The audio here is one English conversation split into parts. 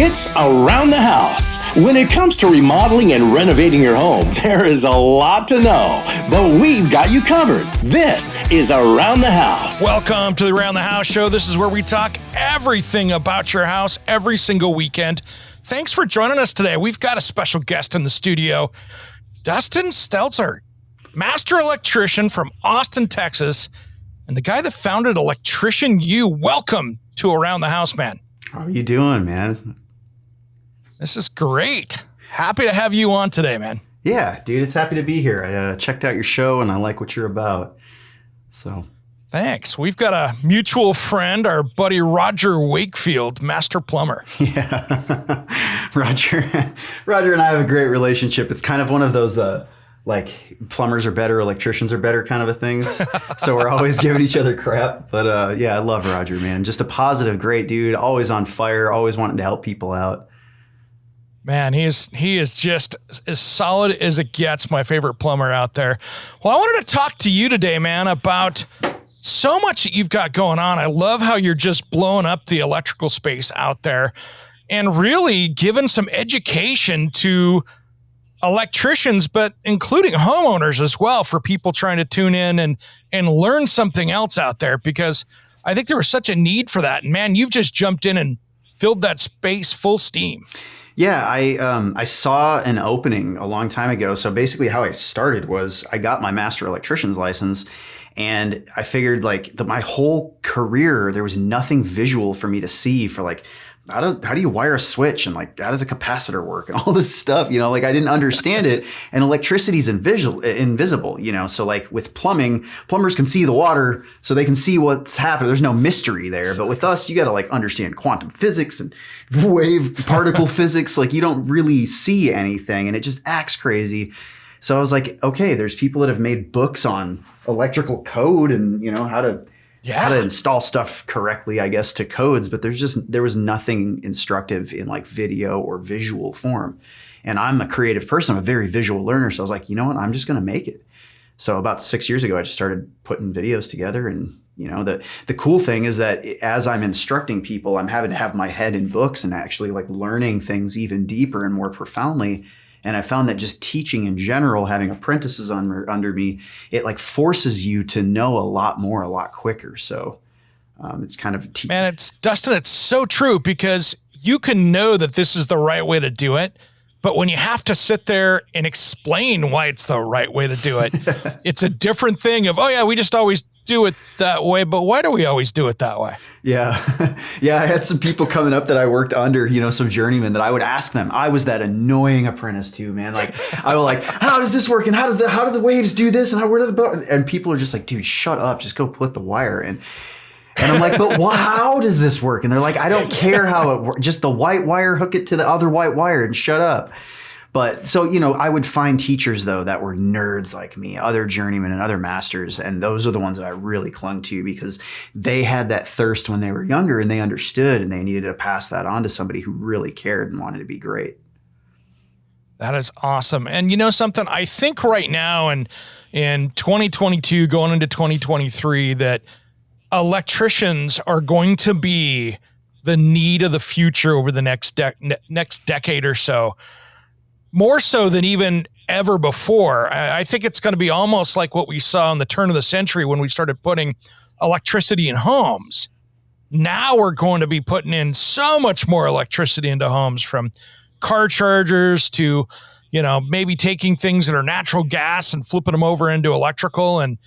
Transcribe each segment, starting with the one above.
It's Around the House. When it comes to remodeling and renovating your home, there is a lot to know, but we've got you covered. This is Around the House. Welcome to the Around the House show. This is where we talk everything about your house every single weekend. Thanks for joining us today. We've got a special guest in the studio, Dustin Stelzer, master electrician from Austin, Texas, and the guy that founded Electrician U. Welcome to Around the House, man. How are you doing, man? This is great. Happy to have you on today, man. Yeah, dude, it's happy to be here. I checked out your show and I like what you're about. So, thanks. We've got a mutual friend, our buddy Roger Wakefield, master plumber. Yeah, Roger and I have a great relationship. It's kind of one of those like plumbers are better, electricians are better kind of a things. So we're always giving each other crap. But yeah, I love Roger, man. Just a positive, great dude. Always on fire. Always wanting to help people out. Man, he is just as solid as it gets, my favorite plumber out there. Well, I wanted to talk to you today, man, about so much that you've got going on. I love how you're just blowing up the electrical space out there and really giving some education to electricians, but including homeowners as well, for people trying to tune in and learn something else out there, because I think there was such a need for that. And man, you've just jumped in and filled that space full steam. Yeah, I saw an opening a long time ago. So basically how I started was I got my master electrician's license, and I figured like my whole career, there was nothing visual for me to see for like, how do you wire a switch, and like, how does a capacitor work, and all this stuff, like I didn't understand it. And electricity is invisible, so like with plumbing, plumbers can see the water, so they can see what's happening. There's no mystery there. But with us, you got to like understand quantum physics and wave particle physics. Like you don't really see anything, and it just acts crazy. So I was like, okay, there's people that have made books on electrical code and how to install stuff correctly, I guess, to codes, but there was nothing instructive in like video or visual form. And I'm a creative person. I'm a very visual learner. So I was like, you know what? I'm just going to make it. So about 6 years ago, I just started putting videos together. And, the cool thing is that as I'm instructing people, I'm having to have my head in books and actually like learning things even deeper and more profoundly. And I found that just teaching in general, having apprentices under me, it like forces you to know a lot more, a lot quicker. So it's kind of man, Dustin, it's so true, because you can know that this is the right way to do it, but when you have to sit there and explain why it's the right way to do it, it's a different thing of, oh yeah, we just always do it that way, but why do we always do it that way? Yeah. Yeah. I had some people coming up that I worked under, some journeymen that I would ask them. I was that annoying apprentice too, man. Like I was like, how does this work? And how do the waves do this? And where do and people are just like, dude, shut up. Just go put the wire in. And I'm like, but how does this work? And they're like, I don't care how it works. Just the white wire, hook it to the other white wire and shut up. But so, I would find teachers, though, that were nerds like me, other journeymen and other masters. And those are the ones that I really clung to, because they had that thirst when they were younger and they understood, and they needed to pass that on to somebody who really cared and wanted to be great. That is awesome. And something, I think right now in 2022, going into 2023, that electricians are going to be the need of the future over the next decade or so. More so than even ever before. I think it's going to be almost like what we saw in the turn of the century when we started putting electricity in homes. Now we're going to be putting in so much more electricity into homes, from car chargers to, maybe taking things that are natural gas and flipping them over into electrical. And,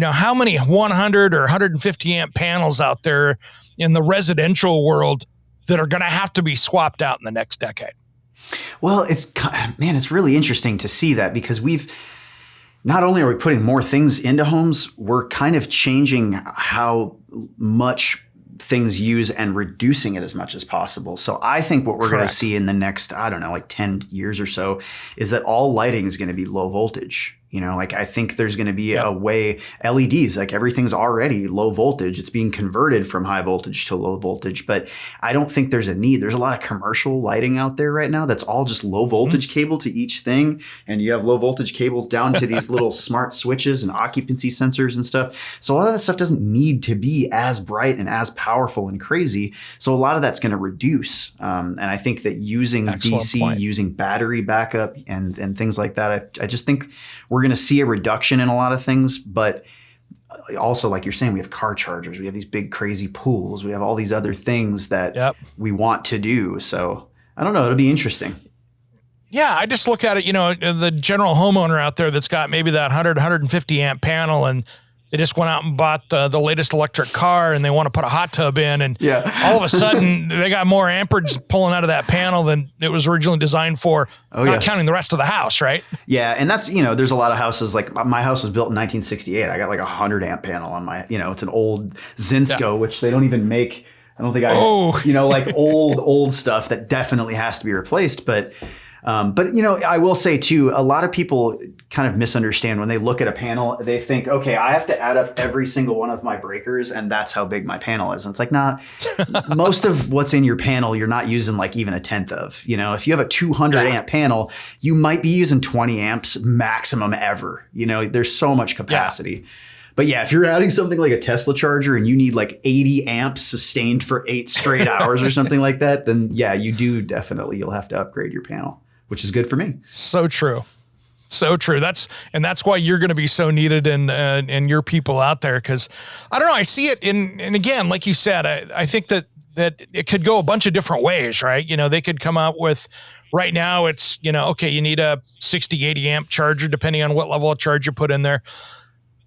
how many 100 or 150 amp panels out there in the residential world that are going to have to be swapped out in the next decade? Well, it's really interesting to see that, because not only are we putting more things into homes, we're kind of changing how much things use and reducing it as much as possible. So I think what we're going to see in the next, 10 years or so, is that all lighting is going to be low voltage. Like I think there's going to be a way LEDs, like everything's already low voltage. It's being converted from high voltage to low voltage, but I don't think there's a need. There's a lot of commercial lighting out there right now that's all just low voltage cable to each thing. And you have low voltage cables down to these little smart switches and occupancy sensors and stuff. So a lot of that stuff doesn't need to be as bright and as powerful and crazy. So a lot of that's going to reduce. And I think that using DC, using battery backup and things like that, I just think we're going to see a reduction in a lot of things, but also, like you're saying, we have car chargers, we have these big crazy pools, we have all these other things that we want to do. So I don't know, it'll be interesting. Yeah, I just look at it, the general homeowner out there that's got maybe that 100, 150 amp panel, and they just went out and bought the latest electric car, and they want to put a hot tub in, and all of a sudden they got more amperage pulling out of that panel than it was originally designed for, not counting the rest of the house, right? Yeah, and that's, there's a lot of houses, like my house was built in 1968. I got like a 100 amp panel on my, it's an old Zinsco, which they don't even make. I don't think like old stuff that definitely has to be replaced. But I will say too, a lot of people kind of misunderstand when they look at a panel. They think, okay, I have to add up every single one of my breakers, and that's how big my panel is. And it's like, nah, most of what's in your panel, you're not using like even a tenth of. If you have a 200 amp panel, you might be using 20 amps maximum ever. There's so much capacity. But yeah, if you're adding something like a Tesla charger and you need like 80 amps sustained for 8 straight hours or something like that, then yeah, you'll have to upgrade your panel, which is good for me. So true. So true. That's why you're going to be so needed and your people out there. Cause I don't know. I see it and again, like you said, I think that it could go a bunch of different ways, right? They could come out with, right now it's, okay, you need a 60, 80 amp charger, depending on what level of charge you put in there.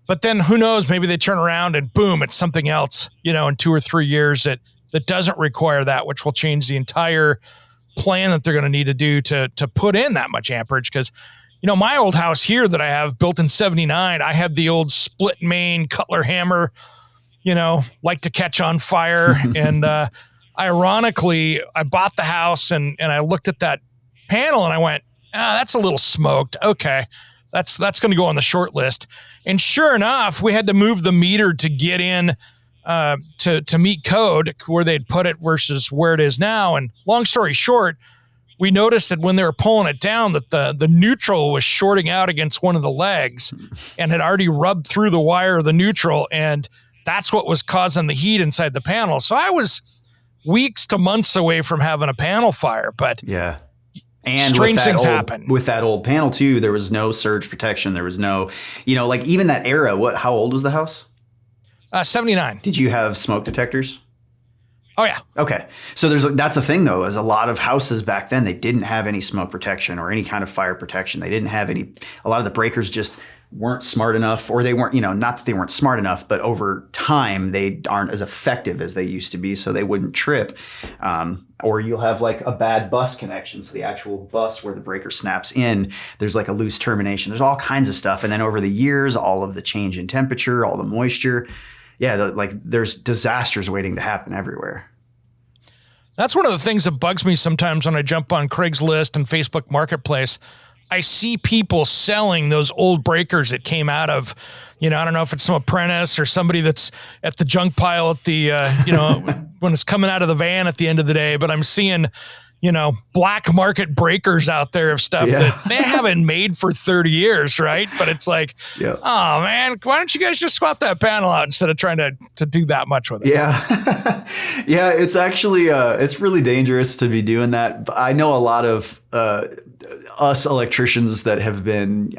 But then who knows, maybe they turn around and boom, it's something else, in 2 or 3 years that doesn't require that, which will change the entire plan that they're going to need to do to put in that much amperage. Cause my old house here that I have built in 79, I had the old split main Cutler hammer, like to catch on fire. And ironically, I bought the house and I looked at that panel and I went, that's a little smoked. Okay. That's going to go on the short list. And sure enough, we had to move the meter to get in to meet code where they'd put it versus where it is now. And long story short, we noticed that when they were pulling it down, that the neutral was shorting out against one of the legs and had already rubbed through the wire of the neutral. And that's what was causing the heat inside the panel. So I was weeks to months away from having a panel fire, but yeah. And strange things happen with that old panel too. There was no surge protection. There was no, like even that era, how old was the house? 79. Did you have smoke detectors? Oh yeah. Okay. So that's the thing though, is a lot of houses back then, they didn't have any smoke protection or any kind of fire protection. They didn't have a lot of the breakers just weren't smart enough, or they weren't, not that they weren't smart enough, but over time they aren't as effective as they used to be. So they wouldn't trip. Or you'll have like a bad bus connection. So the actual bus where the breaker snaps in, there's like a loose termination. There's all kinds of stuff. And then over the years, all of the change in temperature, all the moisture, there's disasters waiting to happen everywhere. That's one of the things that bugs me sometimes when I jump on Craigslist and Facebook Marketplace. I see people selling those old breakers that came out of, I don't know if it's some apprentice or somebody that's at the junk pile at the, when it's coming out of the van at the end of the day, but I'm seeing, black market breakers out there of stuff that they haven't made for 30 years. Right. But it's like, oh man, why don't you guys just swap that panel out instead of trying to do that much with it? Yeah. Yeah. It's actually, it's really dangerous to be doing that. But I know a lot of, us electricians that have been,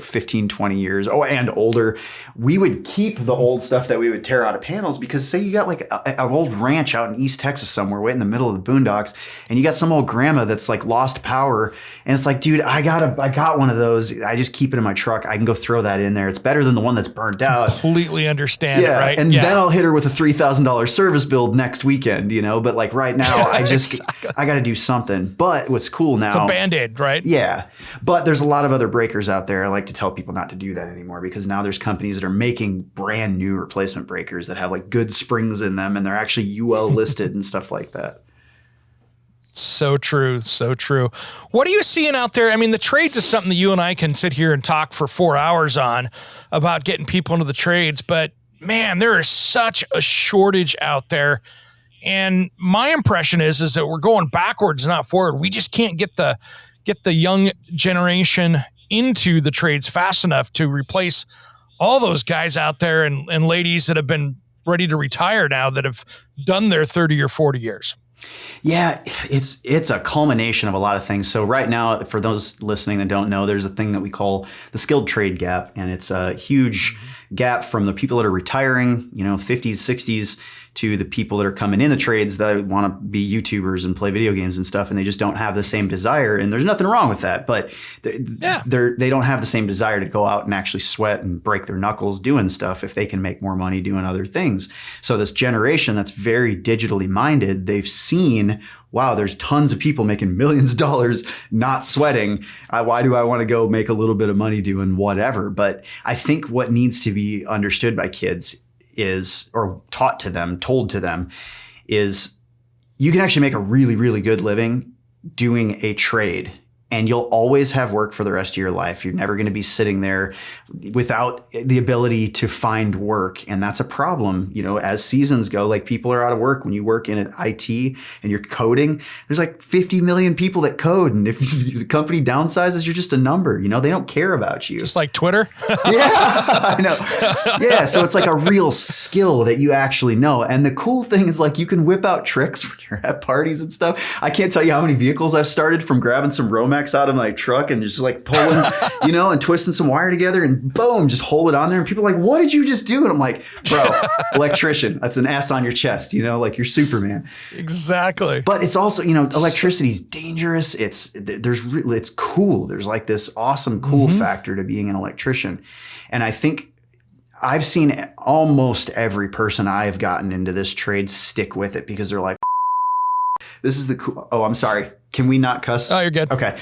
15, 20 years and older, we would keep the old stuff that we would tear out of panels, because say you got like an old ranch out in East Texas somewhere, way in the middle of the boondocks, and you got some old grandma that's like lost power, and it's like, dude, I got one of those. I just keep it in my truck. I can go throw that in there. It's better than the one that's burnt out. Completely understand it, right? And then I'll hit her with a $3,000 service build next weekend, but like right now, I got to do something. But what's cool now, it's a Band-Aid, right? Yeah. But there's a lot of other breakers out there. I like to tell people not to do that anymore, because now there's companies that are making brand new replacement breakers that have like good springs in them, and they're actually UL listed and stuff like that. So true. So true. What are you seeing out there? I mean, the trades is something that you and I can sit here and talk for 4 hours on about getting people into the trades. But man, there is such a shortage out there. And my impression is that we're going backwards, not forward. We just can't get the young generation into the trades fast enough to replace all those guys out there and ladies that have been ready to retire now that have done their 30 or 40 years. Yeah, it's a culmination of a lot of things. So right now, for those listening that don't know, there's a thing that we call the skilled trade gap, and it's a huge gap from the people that are retiring, 50s, 60s, to the people that are coming in the trades that want to be YouTubers and play video games and stuff, and they just don't have the same desire. And there's nothing wrong with that, but they don't have the same desire to go out and actually sweat and break their knuckles doing stuff if they can make more money doing other things. So this generation that's very digitally minded, they've seen, wow, there's tons of people making millions of dollars not sweating. Why do I want to go make a little bit of money doing whatever? But I think what needs to be understood by kids is, or told to them, is you can actually make a really, really good living doing a trade. And you'll always have work for the rest of your life. You're never going to be sitting there without the ability to find work. And that's a problem, as seasons go. Like, people are out of work when you work in an IT and you're coding. There's like 50 million people that code. And if the company downsizes, you're just a number. They don't care about you. Just like Twitter? Yeah, I know. Yeah, so it's like a real skill that you actually know. And the cool thing is, like, you can whip out tricks when you're at parties and stuff. I can't tell you how many vehicles I've started from grabbing some Romex out of my truck and just like pulling, and twisting some wire together and boom, just hold it on there. And people are like, what did you just do? And I'm like, bro, electrician. That's an S on your chest, like you're Superman. Exactly. But it's also, electricity is dangerous. It's cool. There's like this awesome cool factor to being an electrician. And I think I've seen almost every person I have gotten into this trade stick with it because they're like, this is the cool. Oh, I'm sorry. Can we not cuss? Oh, you're good. Okay.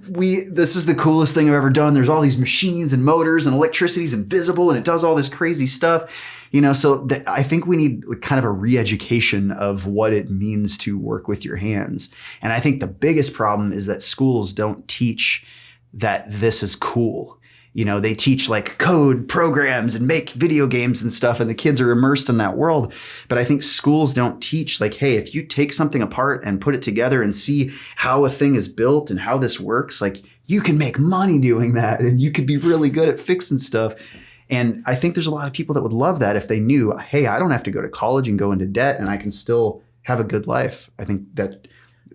This is the coolest thing I've ever done. There's all these machines and motors, and electricity's invisible, and it does all this crazy stuff. So I think we need kind of a re-education of what it means to work with your hands. And I think the biggest problem is that schools don't teach that this is cool. They teach like code programs and make video games and stuff, and the kids are immersed in that world. But I think schools don't teach like, hey, if you take something apart and put it together and see how a thing is built and how this works, like, you can make money doing that, and you could be really good at fixing stuff. And I think there's a lot of people that would love that if they knew, hey, I don't have to go to college and go into debt, and I can still have a good life. I think that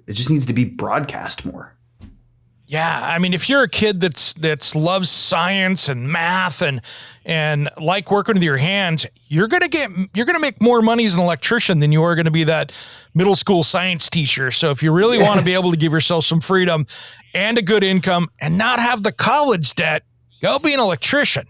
it just needs to be broadcast more. Yeah, I mean, if you're a kid that's loves science and math and like working with your hands, you're gonna make more money as an electrician than you are gonna be that middle school science teacher. So if you really want to be able to give yourself some freedom and a good income and not have the college debt, go be an electrician.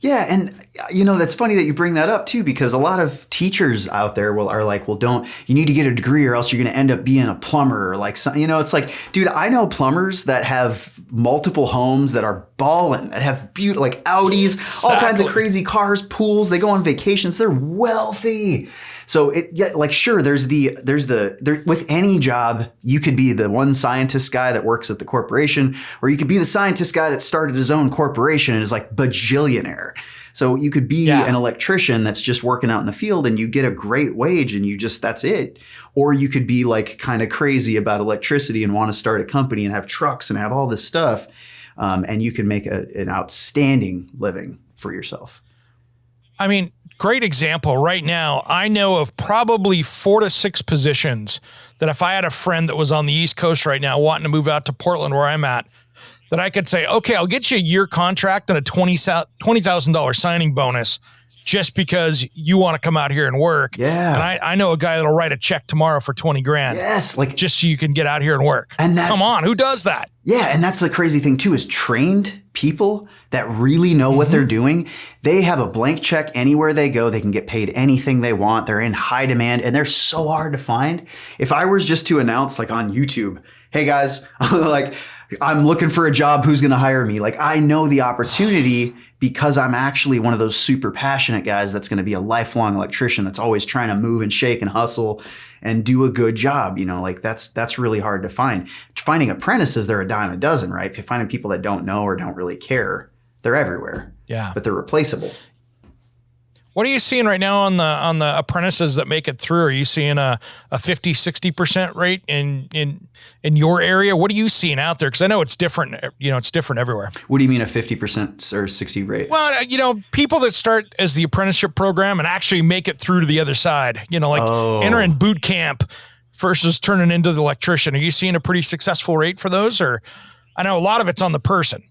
Yeah. And, that's funny that you bring that up, too, because a lot of teachers out there are like, well, you need to get a degree or else you're going to end up being a plumber or like, it's like, dude, I know plumbers that have multiple homes that are balling, that have beautiful, like Audis, exactly, all kinds of crazy cars, pools. They go on vacations. They're wealthy. So sure, there's with any job, you could be the one scientist guy that works at the corporation, or you could be the scientist guy that started his own corporation and is like bajillionaire. So you could be an electrician that's just working out in the field and you get a great wage and that's it. Or you could be like kind of crazy about electricity and want to start a company and have trucks and have all this stuff. And you can make an outstanding living for yourself. I mean, great example. Right now, I know of probably 4 to 6 positions that if I had a friend that was on the East Coast right now wanting to move out to Portland where I'm at, that I could say, okay, I'll get you a year contract and a $20,000 signing bonus just because you want to come out here and work. Yeah. And I know a guy that'll write a check tomorrow for $20,000. Yes. Like, just so you can get out here and work. And come on, who does that? Yeah. And that's the crazy thing too, is trained people that really know what they're doing. They have a blank check anywhere they go. They can get paid anything they want. They're in high demand and they're so hard to find. If I was just to announce like on YouTube, hey guys, like I'm looking for a job, who's going to hire me? Like, I know the opportunity because I'm actually one of those super passionate guys that's going to be a lifelong electrician that's always trying to move and shake and hustle and do a good job. Like that's really hard to find. Finding apprentices, they're a dime a dozen, right? If you're finding people that don't know or don't really care, they're everywhere. Yeah. But they're replaceable. What are you seeing right now on the apprentices that make it through? Are you seeing a 50, 60% rate in your area? What are you seeing out there? Because I know it's different. It's different everywhere. What do you mean a 50% or 60 rate? Well, people that start as the apprenticeship program and actually make it through to the other side, entering boot camp versus turning into the electrician. Are you seeing a pretty successful rate for those? Or I know a lot of it's on the person.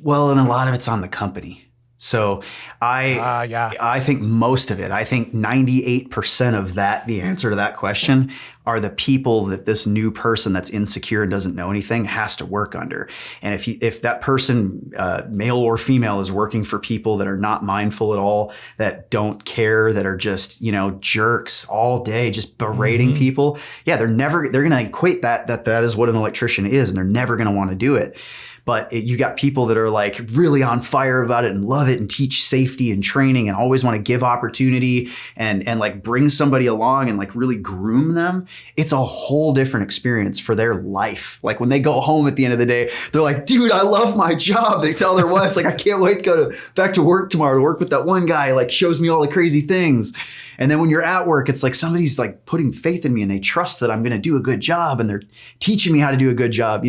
Well, and a lot of it's on the company. So I think most of it, I think 98% of that, the answer to that question are the people that this new person that's insecure and doesn't know anything has to work under. And if that person, male or female, is working for people that are not mindful at all, that don't care, that are just, jerks all day, just berating people. Yeah, they're going to equate that is what an electrician is, and they're never going to want to do it. But you got people that are like really on fire about it and love it and teach safety and training and always want to give opportunity and like bring somebody along and like really groom them. It's a whole different experience for their life. Like when they go home at the end of the day, they're like, dude, I love my job. They tell their wives, like, I can't wait to go back to work tomorrow to work with that one guy, like shows me all the crazy things. And then when you're at work, it's like somebody's like putting faith in me and they trust that I'm going to do a good job and they're teaching me how to do a good job.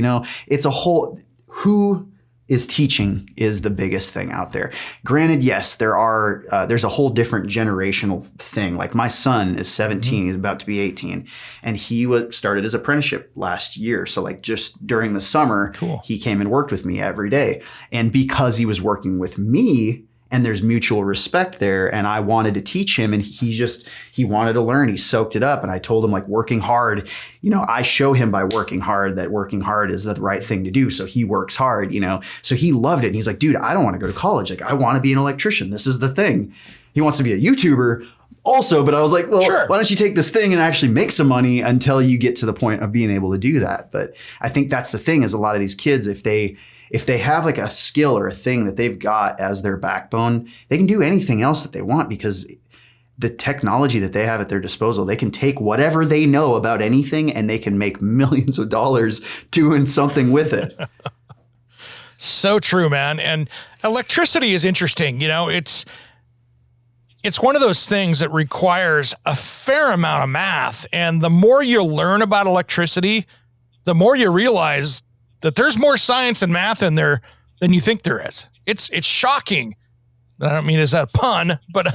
It's a whole... Who is teaching is the biggest thing out there. Granted, yes, there's a whole different generational thing. Like my son is 17, he's about to be 18, and he started his apprenticeship last year. So like just during the summer, He came and worked with me every day. And because he was working with me, and there's mutual respect there, and I wanted to teach him, and he wanted to learn. He soaked it up, and I told him, like, working hard, I show him by working hard that working hard is the right thing to do. So he works hard, so he loved it. And he's like, dude, I don't want to go to college. Like, I want to be an electrician. This is the thing. He wants to be a YouTuber also, but I was like, well, sure. Why don't you take this thing and actually make some money until you get to the point of being able to do that? But I think that's the thing is a lot of these kids, if they have like a skill or a thing that they've got as their backbone, they can do anything else that they want because the technology that they have at their disposal, they can take whatever they know about anything and they can make millions of dollars doing something with it. So true, man. And electricity is interesting. It's one of those things that requires a fair amount of math. And the more you learn about electricity, the more you realize that there's more science and math in there than you think there is. It's shocking. I don't mean, is that a pun, but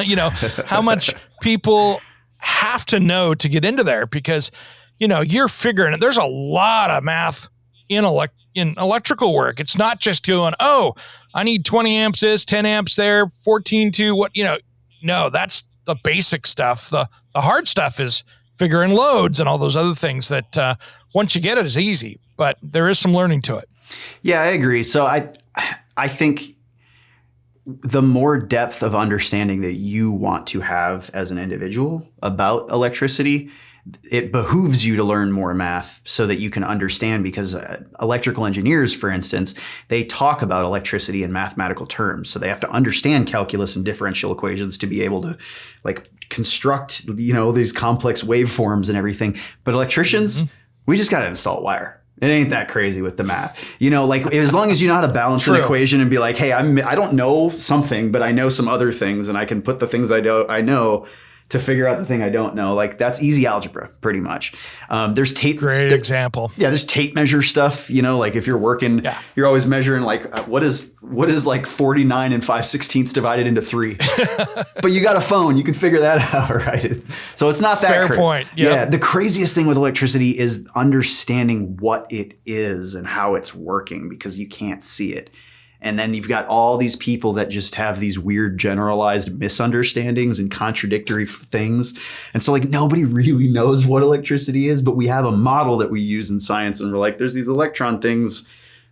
how much people have to know to get into there because, you're figuring it. There's a lot of math in electrical work. It's not just going, oh, I need 20 amps this, 10 amps there, 14 to what, no, that's the basic stuff. The hard stuff is figuring loads and all those other things that once you get it is easy, but there is some learning to it. Yeah, I agree. So I think the more depth of understanding that you want to have as an individual about electricity, it behooves you to learn more math so that you can understand because electrical engineers, for instance, they talk about electricity in mathematical terms. So they have to understand calculus and differential equations to be able to like construct, these complex waveforms and everything. But electricians, we just got to install wire. It ain't that crazy with the math. Like as long as you know how to balance an equation and be like, hey, I don't know something, but I know some other things and I can put the things I know to figure out the thing I don't know. Like that's easy algebra pretty much. There's tape. Great example. Yeah. There's tape measure stuff, like if you're working, you're always measuring like, what is like 49 and 5/16 divided into 3, but you got a phone, you can figure that out. Right. So it's not that fair point. Yep. Yeah. The craziest thing with electricity is understanding what it is and how it's working because you can't see it. And then you've got all these people that just have these weird generalized misunderstandings and contradictory things. And so like nobody really knows what electricity is, but we have a model that we use in science and we're like, there's these electron things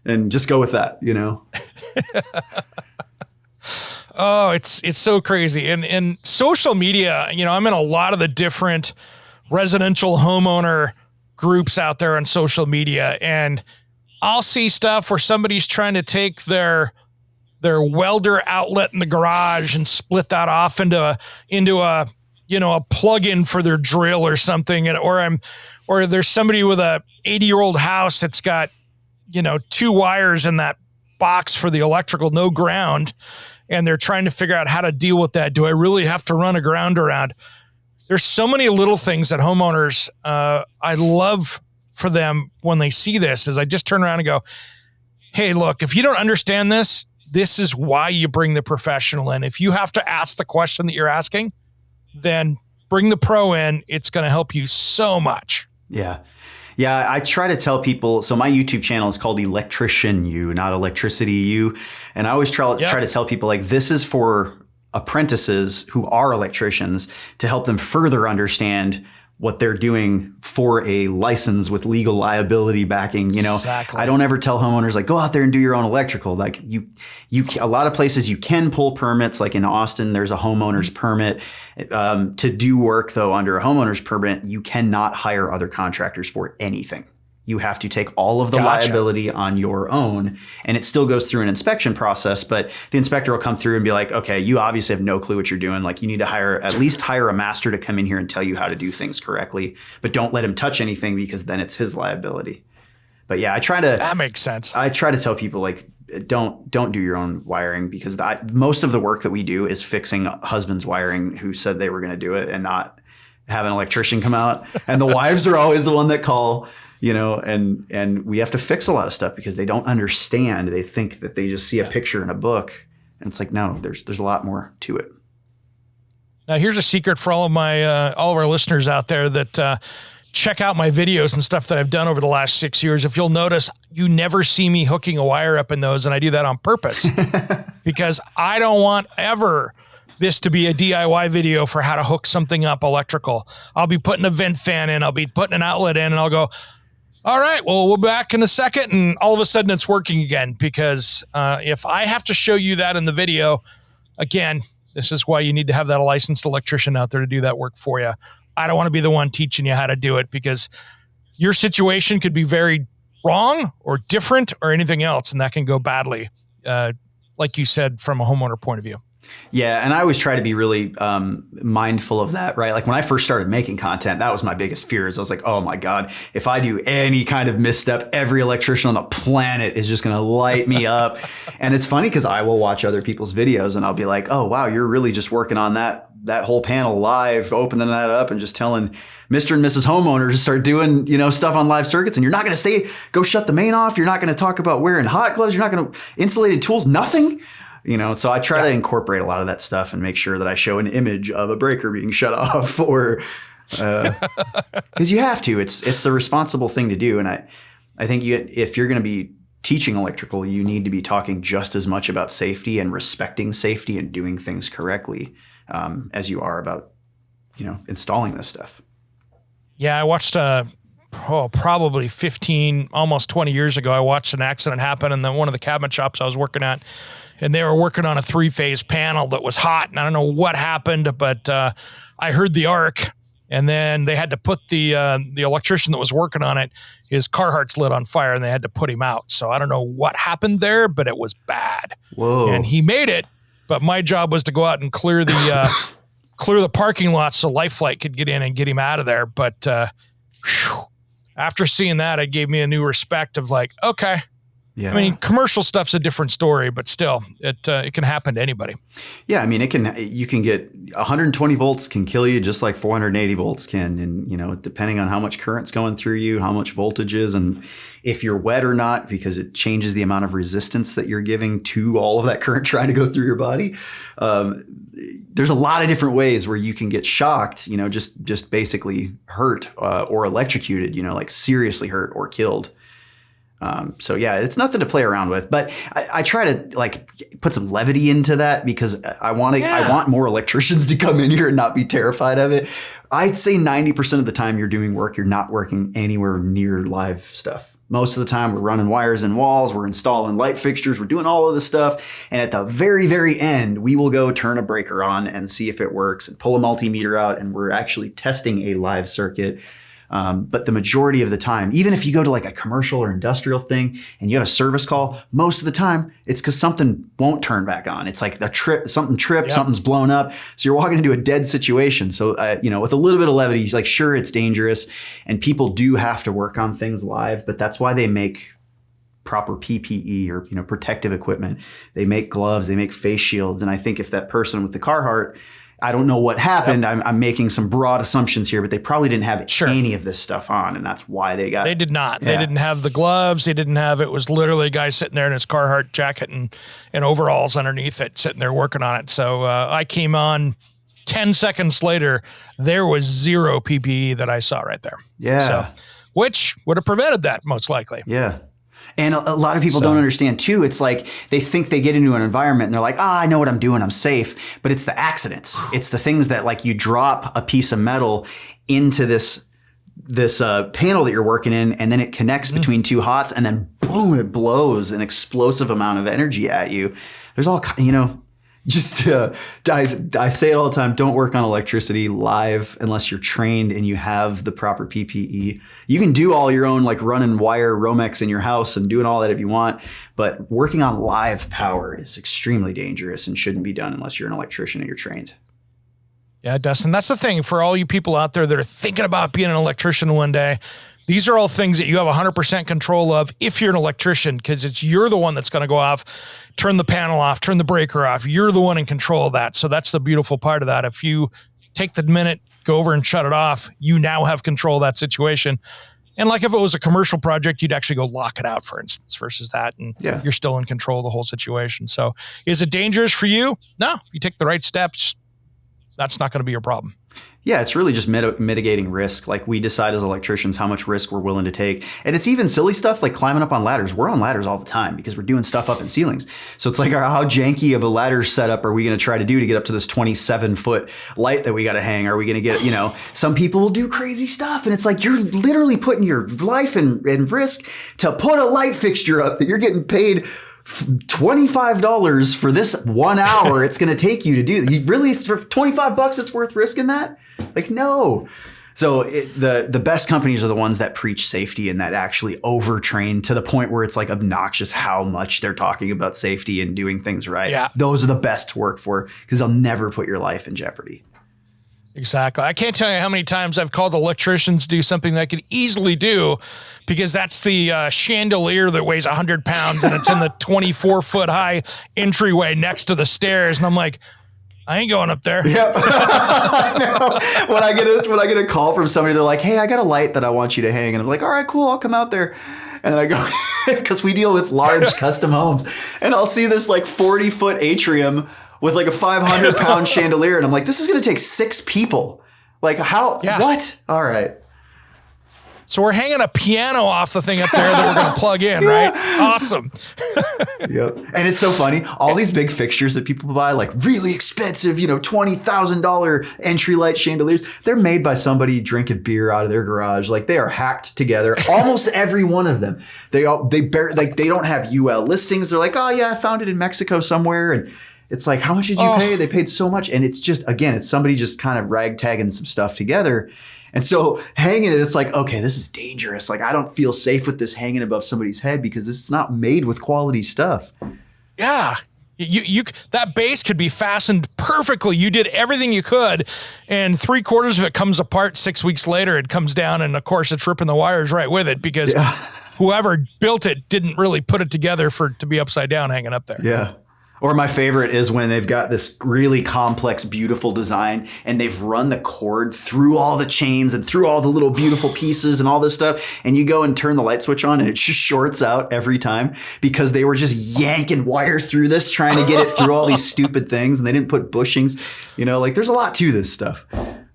and just go with that, Oh, it's so crazy. And social media, I'm in a lot of the different residential homeowner groups out there on social media and I'll see stuff where somebody's trying to take their their welder outlet in the garage and split that off into a a plug-in for their drill or something, or there's somebody with a 80-year-old house that's got 2 wires in that box for the electrical, no ground, and they're trying to figure out how to deal with that. Do I really have to run a ground around? There's so many little things that homeowners, I love for them when they see this, is I just turn around and go, hey, look, if you don't understand this, this is why you bring the professional in. If you have to ask the question that you're asking, then bring the pro in. It's going to help you so much. Yeah. Yeah, I try to tell people, so my YouTube channel is called Electrician U, not Electricity U. And I always try to tell people, like, this is for apprentices who are electricians to help them further understand what they're doing for a license with legal liability backing. Exactly. I don't ever tell homeowners, like, go out there and do your own electrical. Like, you a lot of places you can pull permits. Like in Austin, there's a homeowner's permit. To do work though under a homeowner's permit, you cannot hire other contractors for anything. You have to take all of the liability on your own, and it still goes through an inspection process, but the inspector will come through and be like, okay, you obviously have no clue what you're doing. Like, you need to at least hire a master to come in here and tell you how to do things correctly, but don't let him touch anything, because then it's his liability. But yeah, that makes sense. I try to tell people, like, don't do your own wiring, because most of the work that we do is fixing husband's wiring who said they were going to do it, and not have an electrician come out. And the wives are always the one that call. And we have to fix a lot of stuff because they don't understand. They think that they just see a picture in a book, and it's like, no, there's a lot more to it. Now, here's a secret for all of our listeners out there that check out my videos and stuff that I've done over the last 6 years. If you'll notice, you never see me hooking a wire up in those, and I do that on purpose because I don't want ever this to be a DIY video for how to hook something up electrical. I'll be putting a vent fan in, I'll be putting an outlet in, and I'll go, all right, well, we'll be back in a second, and all of a sudden it's working again, because if I have to show you that in the video, again, this is why you need to have that licensed electrician out there to do that work for you. I don't want to be the one teaching you how to do it, because your situation could be very wrong or different or anything else, and that can go badly, like you said, from a homeowner point of view. Yeah. And I always try to be really mindful of that, right? Like when I first started making content, that was my biggest fear. Is I was like, oh my God, if I do any kind of misstep, every electrician on the planet is just going to light me up. And it's funny because I will watch other people's videos and I'll be like, oh, wow, you're really just working on that whole panel live, opening that up and just telling Mr. and Mrs. homeowners to start doing, stuff on live circuits. And you're not going to say, go shut the main off. You're not going to talk about wearing hot gloves. You're not going to insulated tools, nothing. So I try to incorporate a lot of that stuff and make sure that I show an image of a breaker being shut off, or because you have to. It's the responsible thing to do. And I think if you're going to be teaching electrical, you need to be talking just as much about safety and respecting safety and doing things correctly as you are about installing this stuff. Yeah, I watched probably 15, almost 20 years ago, I watched an accident happen in one of the cabinet shops I was working at. And they were working on a 3-phase panel that was hot. And I don't know what happened, but I heard the arc. And then they had to put the electrician that was working on it, his Carhartt's lit on fire, and they had to put him out. So I don't know what happened there, but it was bad. Whoa. And he made it, but my job was to go out and clear the parking lot so Life Flight could get in and get him out of there. But after seeing that, it gave me a new respect of like, okay. Yeah. I mean, commercial stuff's a different story, but still, it can happen to anybody. Yeah, I mean, you can get 120 volts can kill you just like 480 volts can, and depending on how much current's going through you, how much voltage is, and if you're wet or not, because it changes the amount of resistance that you're giving to all of that current trying to go through your body. There's a lot of different ways where you can get shocked, just basically hurt or electrocuted, like seriously hurt or killed. So yeah, it's nothing to play around with, but I try to like put some levity into that because I want more electricians to come in here and not be terrified of it. I'd say 90% of the time you're doing work, you're not working anywhere near live stuff. Most of the time we're running wires in walls, we're installing light fixtures, we're doing all of this stuff. And at the very, very end, we will go turn a breaker on and see if it works and pull a multimeter out. And we're actually testing a live circuit. But the majority of the time, even if you go to like a commercial or industrial thing and you have a service call, most of the time it's because something won't turn back on. It's like something tripped, something's blown up. So you're walking into a dead situation. So, with a little bit of levity, like, sure, it's dangerous and people do have to work on things live, but that's why they make proper PPE or, protective equipment. They make gloves, they make face shields. And I think if that person with the Carhartt, I don't know what happened. Yep. I'm making some broad assumptions here, but they probably didn't have any of this stuff on, and that's why they got. They did not. Yeah. They didn't have the gloves. They didn't have. It was literally a guy sitting there in his Carhartt jacket and overalls underneath it, sitting there working on it. So I came on 10 seconds later. There was zero PPE that I saw right there. Yeah. So, which would have prevented that most likely. Yeah. And a lot of people don't understand too. It's like they think they get into an environment and they're like, I know what I'm doing. I'm safe. But it's the accidents. It's the things that, like, you drop a piece of metal into this panel that you're working in, and then it connects between two hots, and then boom, it blows an explosive amount of energy at you. There's all, just I say it all the time. Don't work on electricity live unless you're trained and you have the proper PPE. You can do all your own, like, running wire Romex in your house and doing all that if you want, but working on live power is extremely dangerous and shouldn't be done unless you're an electrician and you're trained. Yeah, Dustin, that's the thing for all you people out there that are thinking about being an electrician one day. These are all things that you have 100% control of if you're an electrician, because you're the one that's going to go off, turn the panel off, turn the breaker off. You're the one in control of that. So that's the beautiful part of that. If you take the minute, go over and shut it off, you now have control of that situation. And like if it was a commercial project, you'd actually go lock it out, for instance, versus that. And you're still in control of the whole situation. So is it dangerous for you? No. If you take the right steps, that's not going to be your problem. Yeah, it's really just mitigating risk. Like, we decide as electricians how much risk we're willing to take. And it's even silly stuff like climbing up on ladders. We're on ladders all the time because we're doing stuff up in ceilings. So it's like, how janky of a ladder setup are we going to try to do to get up to this 27-foot light that we got to hang? Are we going to get, some people will do crazy stuff. And it's like, you're literally putting your life in risk to put a light fixture up that you're getting paid $25 for this 1 hour it's going to take you to do. You really, for $25, it's worth risking that? Like, no. So the best companies are the ones that preach safety and that actually overtrain to the point where it's like obnoxious how much they're talking about safety and doing things right. Yeah. Those are the best to work for because they'll never put your life in jeopardy. Exactly. I can't tell you how many times I've called electricians to do something that I could easily do because that's the chandelier that weighs 100 pounds and it's in the 24-foot high entryway next to the stairs. And I'm like, I ain't going up there. Yep. I know. When I get a call from somebody, they're like, hey, I got a light that I want you to hang. And I'm like, all right, cool. I'll come out there. And then I go, because we deal with large custom homes, and I'll see this like 40-foot atrium with like a 500-pound chandelier. And I'm like, this is going to take 6 people. Like, how? Yeah. What? All right. So we're hanging a piano off the thing up there that we're going to plug in, right? Awesome. Yep. And it's so funny. All these big fixtures that people buy, like really expensive, $20,000 entry light chandeliers, they're made by somebody drinking beer out of their garage. Like, they are hacked together. Almost every one of them. They don't have UL listings. They're like, oh yeah, I found it in Mexico somewhere. And it's like, how much did you pay? They paid so much. And it's just, again, it's somebody just kind of ragtagging some stuff together. And so hanging it, it's like, okay, this is dangerous. Like, I don't feel safe with this hanging above somebody's head because it's not made with quality stuff. Yeah. You that base could be fastened perfectly. You did everything you could, and 3/4 of it comes apart 6 weeks later. It comes down, and of course, it's ripping the wires right with it because whoever built it didn't really put it together to be upside down hanging up there. Yeah. Or my favorite is when they've got this really complex, beautiful design and they've run the cord through all the chains and through all the little beautiful pieces and all this stuff. And you go and turn the light switch on and it just shorts out every time because they were just yanking wire through this, trying to get it through all these stupid things. And they didn't put bushings, like there's a lot to this stuff.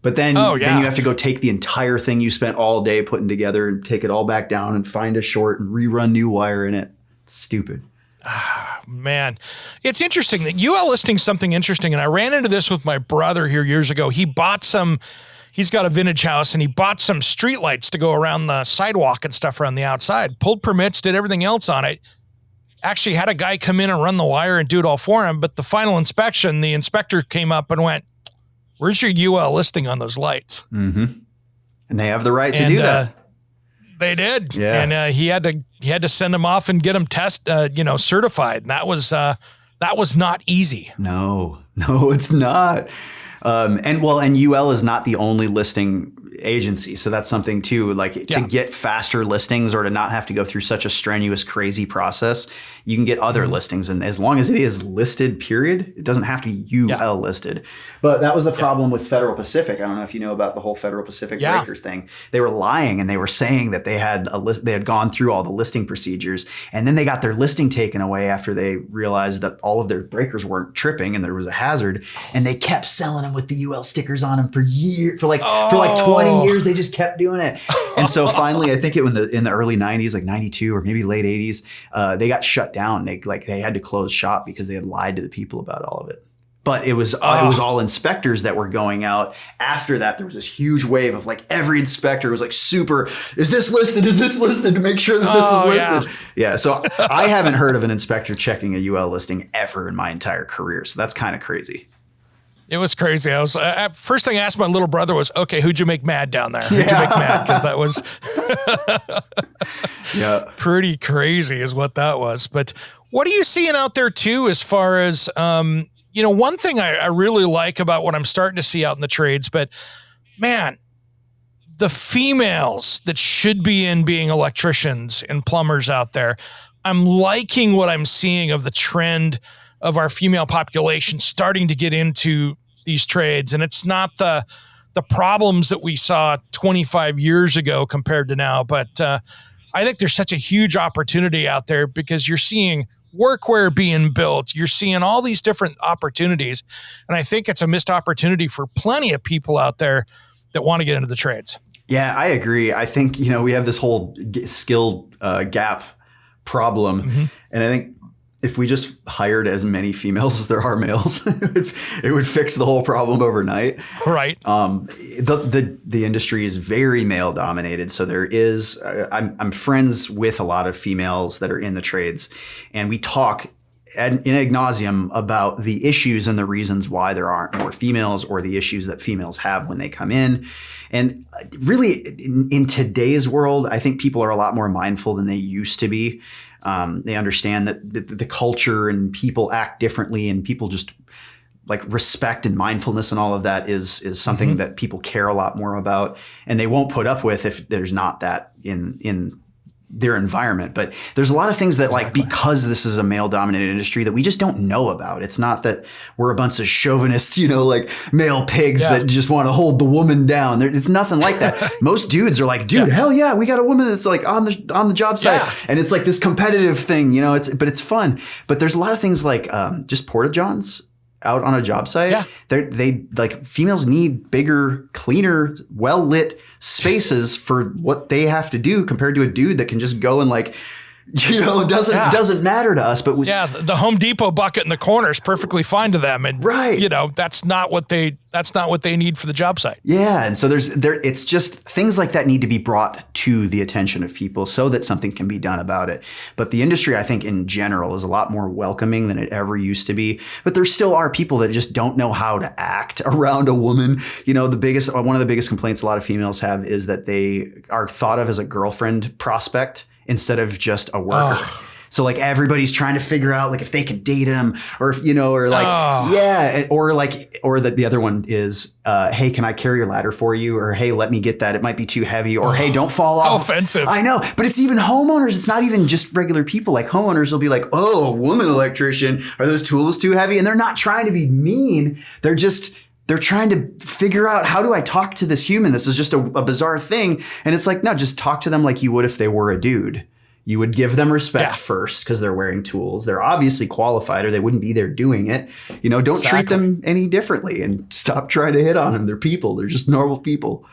But then you have to go take the entire thing you spent all day putting together and take it all back down and find a short and rerun new wire in it. It's stupid. Man, it's interesting that UL listing something interesting. And I ran into this with my brother here years ago. He's got a vintage house and he bought some streetlights to go around the sidewalk and stuff around the outside, pulled permits, did everything else on it. Actually had a guy come in and run the wire and do it all for him. But the final inspection, the inspector came up and went, where's your UL listing on those lights? Mm-hmm. And they have the right to do that. They did. Yeah. And he had to send them off and get them certified. And that was not easy. No, it's not. And UL is not the only listing agency. So that's something too, like to get faster listings or to not have to go through such a strenuous, crazy process, you can get other listings. And as long as it is listed, period, it doesn't have to be UL listed. But that was the problem with Federal Pacific. I don't know if you know about the whole Federal Pacific breakers thing. They were lying and they were saying that they had they had gone through all the listing procedures, and then they got their listing taken away after they realized that all of their breakers weren't tripping and there was a hazard, and they kept selling them with the UL stickers on them for years, for like 20 years. They just kept doing it. And so finally, I think in the early 90s, like 92 or maybe late 80s, they got shut down. They had to close shop because they had lied to the people about all of it. But it was all inspectors that were going out. After that, there was this huge wave of like every inspector was like, super, is this listed? Is this listed, to make sure that this is listed? Yeah. So I haven't heard of an inspector checking a UL listing ever in my entire career. So that's kind of crazy. It was crazy. I was first thing I asked my little brother was, okay, who'd you make mad down there? Who'd you make mad? Because that was pretty crazy is what that was. But what are you seeing out there too, as far as, one thing I really like about what I'm starting to see out in the trades, but man, the females that should be in being electricians and plumbers out there, I'm liking what I'm seeing of the trend of our female population starting to get into these trades. And it's not the problems that we saw 25 years ago compared to now. But I think there's such a huge opportunity out there because you're seeing workwear being built. You're seeing all these different opportunities. And I think it's a missed opportunity for plenty of people out there that want to get into the trades. Yeah, I agree. I think, we have this whole skill gap problem. Mm-hmm. And I think if we just hired as many females as there are males, it would fix the whole problem overnight. Right. The industry is very male dominated. So there is, I'm friends with a lot of females that are in the trades, and we talk in ad nauseum about the issues and the reasons why there aren't more females, or the issues that females have when they come in. And really in today's world, I think people are a lot more mindful than they used to be. They understand that the culture and people act differently, and people just like respect and mindfulness and all of that is something that people care a lot more about, and they won't put up with if there's not that in their environment. But there's a lot of things that like, because this is a male dominated industry, that we just don't know about. It's not that we're a bunch of chauvinists, like male pigs that just want to hold the woman down. It's nothing like that. Most dudes are like, dude, hell yeah, we got a woman that's like on the job site. Yeah. And it's like this competitive thing, but it's fun. But there's a lot of things like just porta-johns out on a job site. Yeah. They like, females need bigger, cleaner, well-lit spaces for what they have to do compared to a dude that can just go and like, doesn't matter to us. But the Home Depot bucket in the corner is perfectly fine to them. And that's not what they need for the job site. Yeah. And so it's just things like that need to be brought to the attention of people so that something can be done about it. But the industry, I think in general, is a lot more welcoming than it ever used to be. But there still are people that just don't know how to act around a woman. One of the biggest complaints a lot of females have is that they are thought of as a girlfriend prospect instead of just a worker. So like everybody's trying to figure out like if they can date him, or if, or like, or the other one is, hey, can I carry your ladder for you? Or, hey, let me get that. It might be too heavy. Or, hey, don't fall off. Offensive. I know. But it's even homeowners. It's not even just regular people. Like homeowners will be like, oh, woman electrician, are those tools too heavy? And they're not trying to be mean. They're trying to figure out, how do I talk to this human? This is just a bizarre thing. And it's like, no, just talk to them like you would if they were a dude. You would give them respect first because they're wearing tools. They're obviously qualified or they wouldn't be there doing it. Don't treat them any differently, and stop trying to hit on them. They're people. They're just normal people.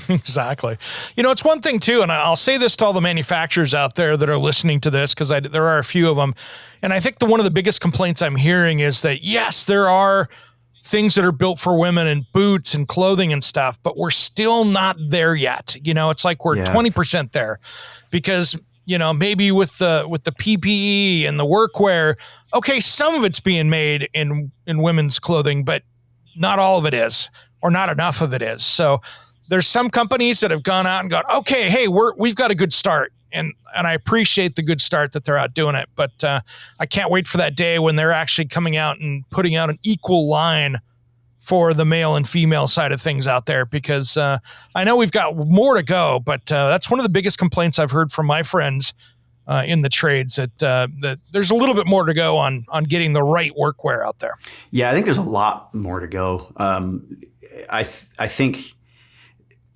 Exactly. It's one thing too, and I'll say this to all the manufacturers out there that are listening to this, because there are a few of them. And I think one of the biggest complaints I'm hearing is that, yes, there are things that are built for women and boots and clothing and stuff, but we're still not there yet. It's like we're 20% there, because maybe with the PPE and the workwear, okay, some of it's being made in women's clothing, but not all of it is, or not enough of it is. So there's some companies that have gone out and gone, okay, hey, we've got a good start. And I appreciate the good start that they're out doing it. But I can't wait for that day when they're actually coming out and putting out an equal line for the male and female side of things out there, because I know we've got more to go, but that's one of the biggest complaints I've heard from my friends in the trades, that there's a little bit more to go on getting the right workwear out there. Yeah, I think there's a lot more to go. I think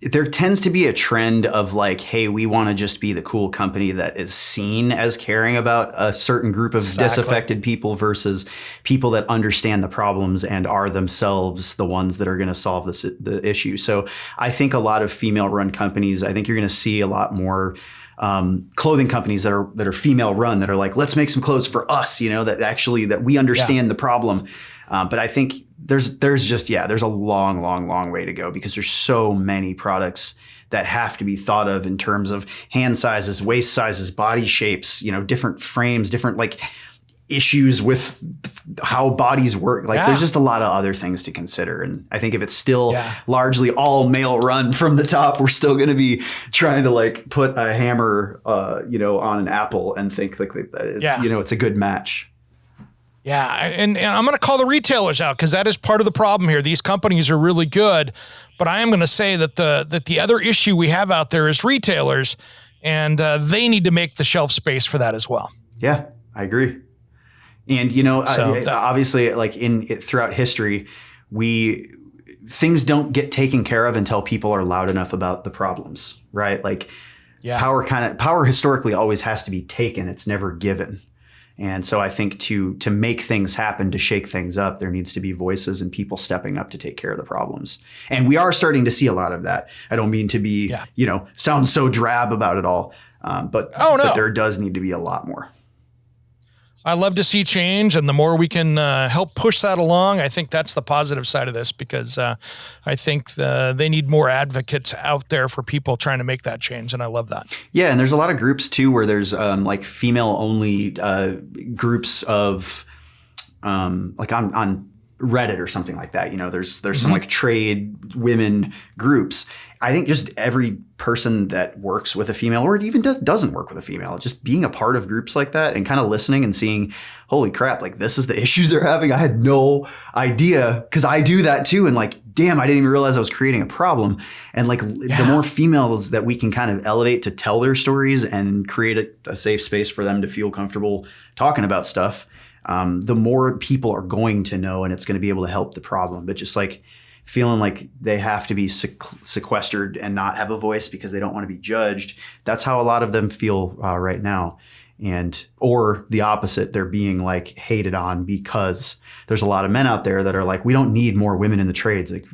there tends to be a trend of like, hey, we want to just be the cool company that is seen as caring about a certain group of disaffected people versus people that understand the problems and are themselves the ones that are going to solve the issue. So I think a lot of female-run companies, I think you're going to see a lot more clothing companies that are female run, that are like, let's make some clothes for us, that we understand the problem. But I think there's a long way to go, because there's so many products that have to be thought of in terms of hand sizes, waist sizes, body shapes, different frames, different like issues with how bodies work. Like there's just a lot of other things to consider. And I think if it's still largely all male run from the top, we're still going to be trying to like put a hammer, on an apple and think like, it's a good match. Yeah, and I'm going to call the retailers out, because that is part of the problem here. These companies are really good, but I am going to say that the other issue we have out there is retailers, and they need to make the shelf space for that as well. Yeah, I agree. And obviously, like throughout history, things don't get taken care of until people are loud enough about the problems, right? Like power historically always has to be taken; it's never given. And so I think to make things happen, to shake things up, there needs to be voices and people stepping up to take care of the problems. And we are starting to see a lot of that. I don't mean to be, sound so drab about it all, but there does need to be a lot more. I love to see change, and the more we can help push that along, I think that's the positive side of this, because I think they need more advocates out there for people trying to make that change, and I love that. Yeah, and there's a lot of groups too where there's like female-only groups of like on Reddit or something like that. There's some like trade women groups. I think just every person that works with a female, or even doesn't work with a female, just being a part of groups like that and kind of listening and seeing, holy crap, like this is the issues they're having. I had no idea, because I do that too. And like, damn, I didn't even realize I was creating a problem. And like the more females that we can kind of elevate to tell their stories and create a safe space for them to feel comfortable talking about stuff, the more people are going to know, and it's going to be able to help the problem. But just like feeling like they have to be sequestered and not have a voice because they don't want to be judged. That's how a lot of them feel right now. Or the opposite, they're being like hated on because there's a lot of men out there that are like, we don't need more women in the trades. Like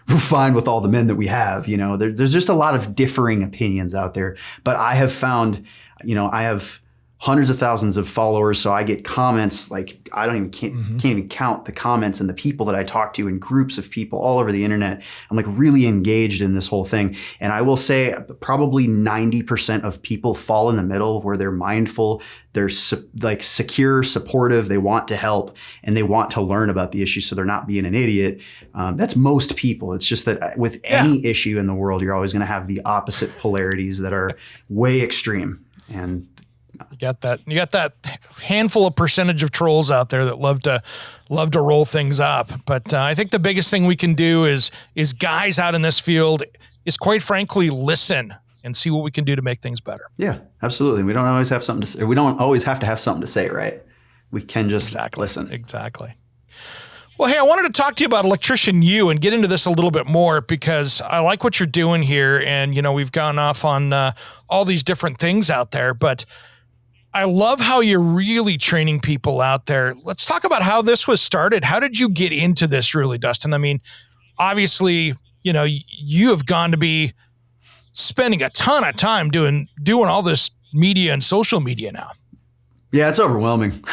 we're fine with all the men that we have. There's just a lot of differing opinions out there. But I have found, I have hundreds of thousands of followers. So I get comments like can't even count the comments and the people that I talk to in groups of people all over the internet. I'm like really engaged in this whole thing. And I will say probably 90% of people fall in the middle where they're mindful, they're like secure, supportive, they want to help, and they want to learn about the issue. So they're not being an idiot. That's most people. It's just that with any issue in the world, you're always going to have the opposite polarities that are way extreme. And you got that handful of percentage of trolls out there that love to roll things up. But I think the biggest thing we can do is guys out in this field is, quite frankly, listen and see what we can do to make things better. Yeah, absolutely. We don't always have something to say. We don't always have to have something to say, right? We can just listen. Exactly. Well, hey, I wanted to talk to you about Electrician U and get into this a little bit more, because I like what you're doing here. And, we've gone off on all these different things out there, but I love how you're really training people out there. Let's talk about how this was started. How did you get into this really, Dustin? I mean, obviously, you have gone to be spending a ton of time doing all this media and social media now. Yeah, it's overwhelming.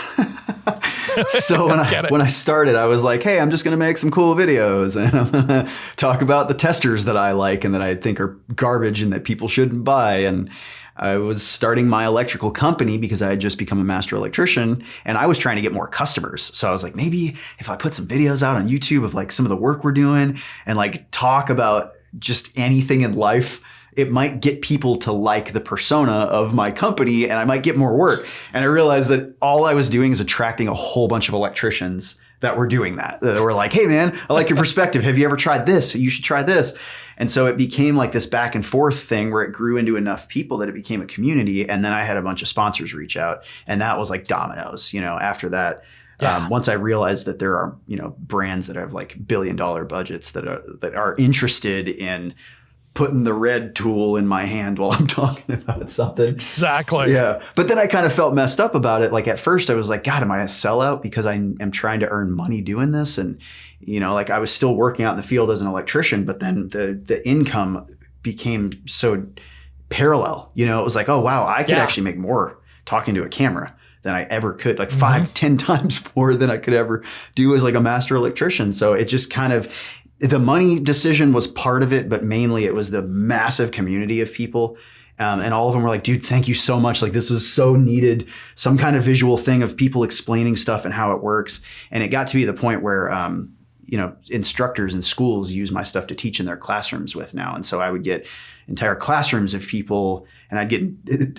So when I started, I was like, hey, I'm just going to make some cool videos, and I'm going to talk about the testers that I like and that I think are garbage and that people shouldn't buy. And I was starting my electrical company because I had just become a master electrician, and I was trying to get more customers. So I was like, maybe if I put some videos out on YouTube of like some of the work we're doing and like talk about just anything in life, it might get people to like the persona of my company and I might get more work. And I realized that all I was doing is attracting a whole bunch of electricians that were doing that were like, hey man, I like your perspective. Have you ever tried this? You should try this. And so it became like this back and forth thing where it grew into enough people that it became a community. And then I had a bunch of sponsors reach out, and that was like dominoes, after that. Yeah. Once I realized that there are, brands that have like $1 billion budgets that are interested in putting the red tool in my hand while I'm talking about something. Exactly. Yeah. But then I kind of felt messed up about it. Like at first I was like, God, am I a sellout because I am trying to earn money doing this? And, like I was still working out in the field as an electrician, but then the income became so parallel. It was like, oh, wow, I could actually make more talking to a camera than I ever could, like 5-10 times more than I could ever do as like a master electrician. So it just kind of, the money decision was part of it, but mainly it was the massive community of people. And all of them were like, dude, thank you so much. Like, this is so needed. Some kind of visual thing of people explaining stuff and how it works. And it got to be the point where, instructors in schools use my stuff to teach in their classrooms with now. And so I would get entire classrooms of people, and I'd get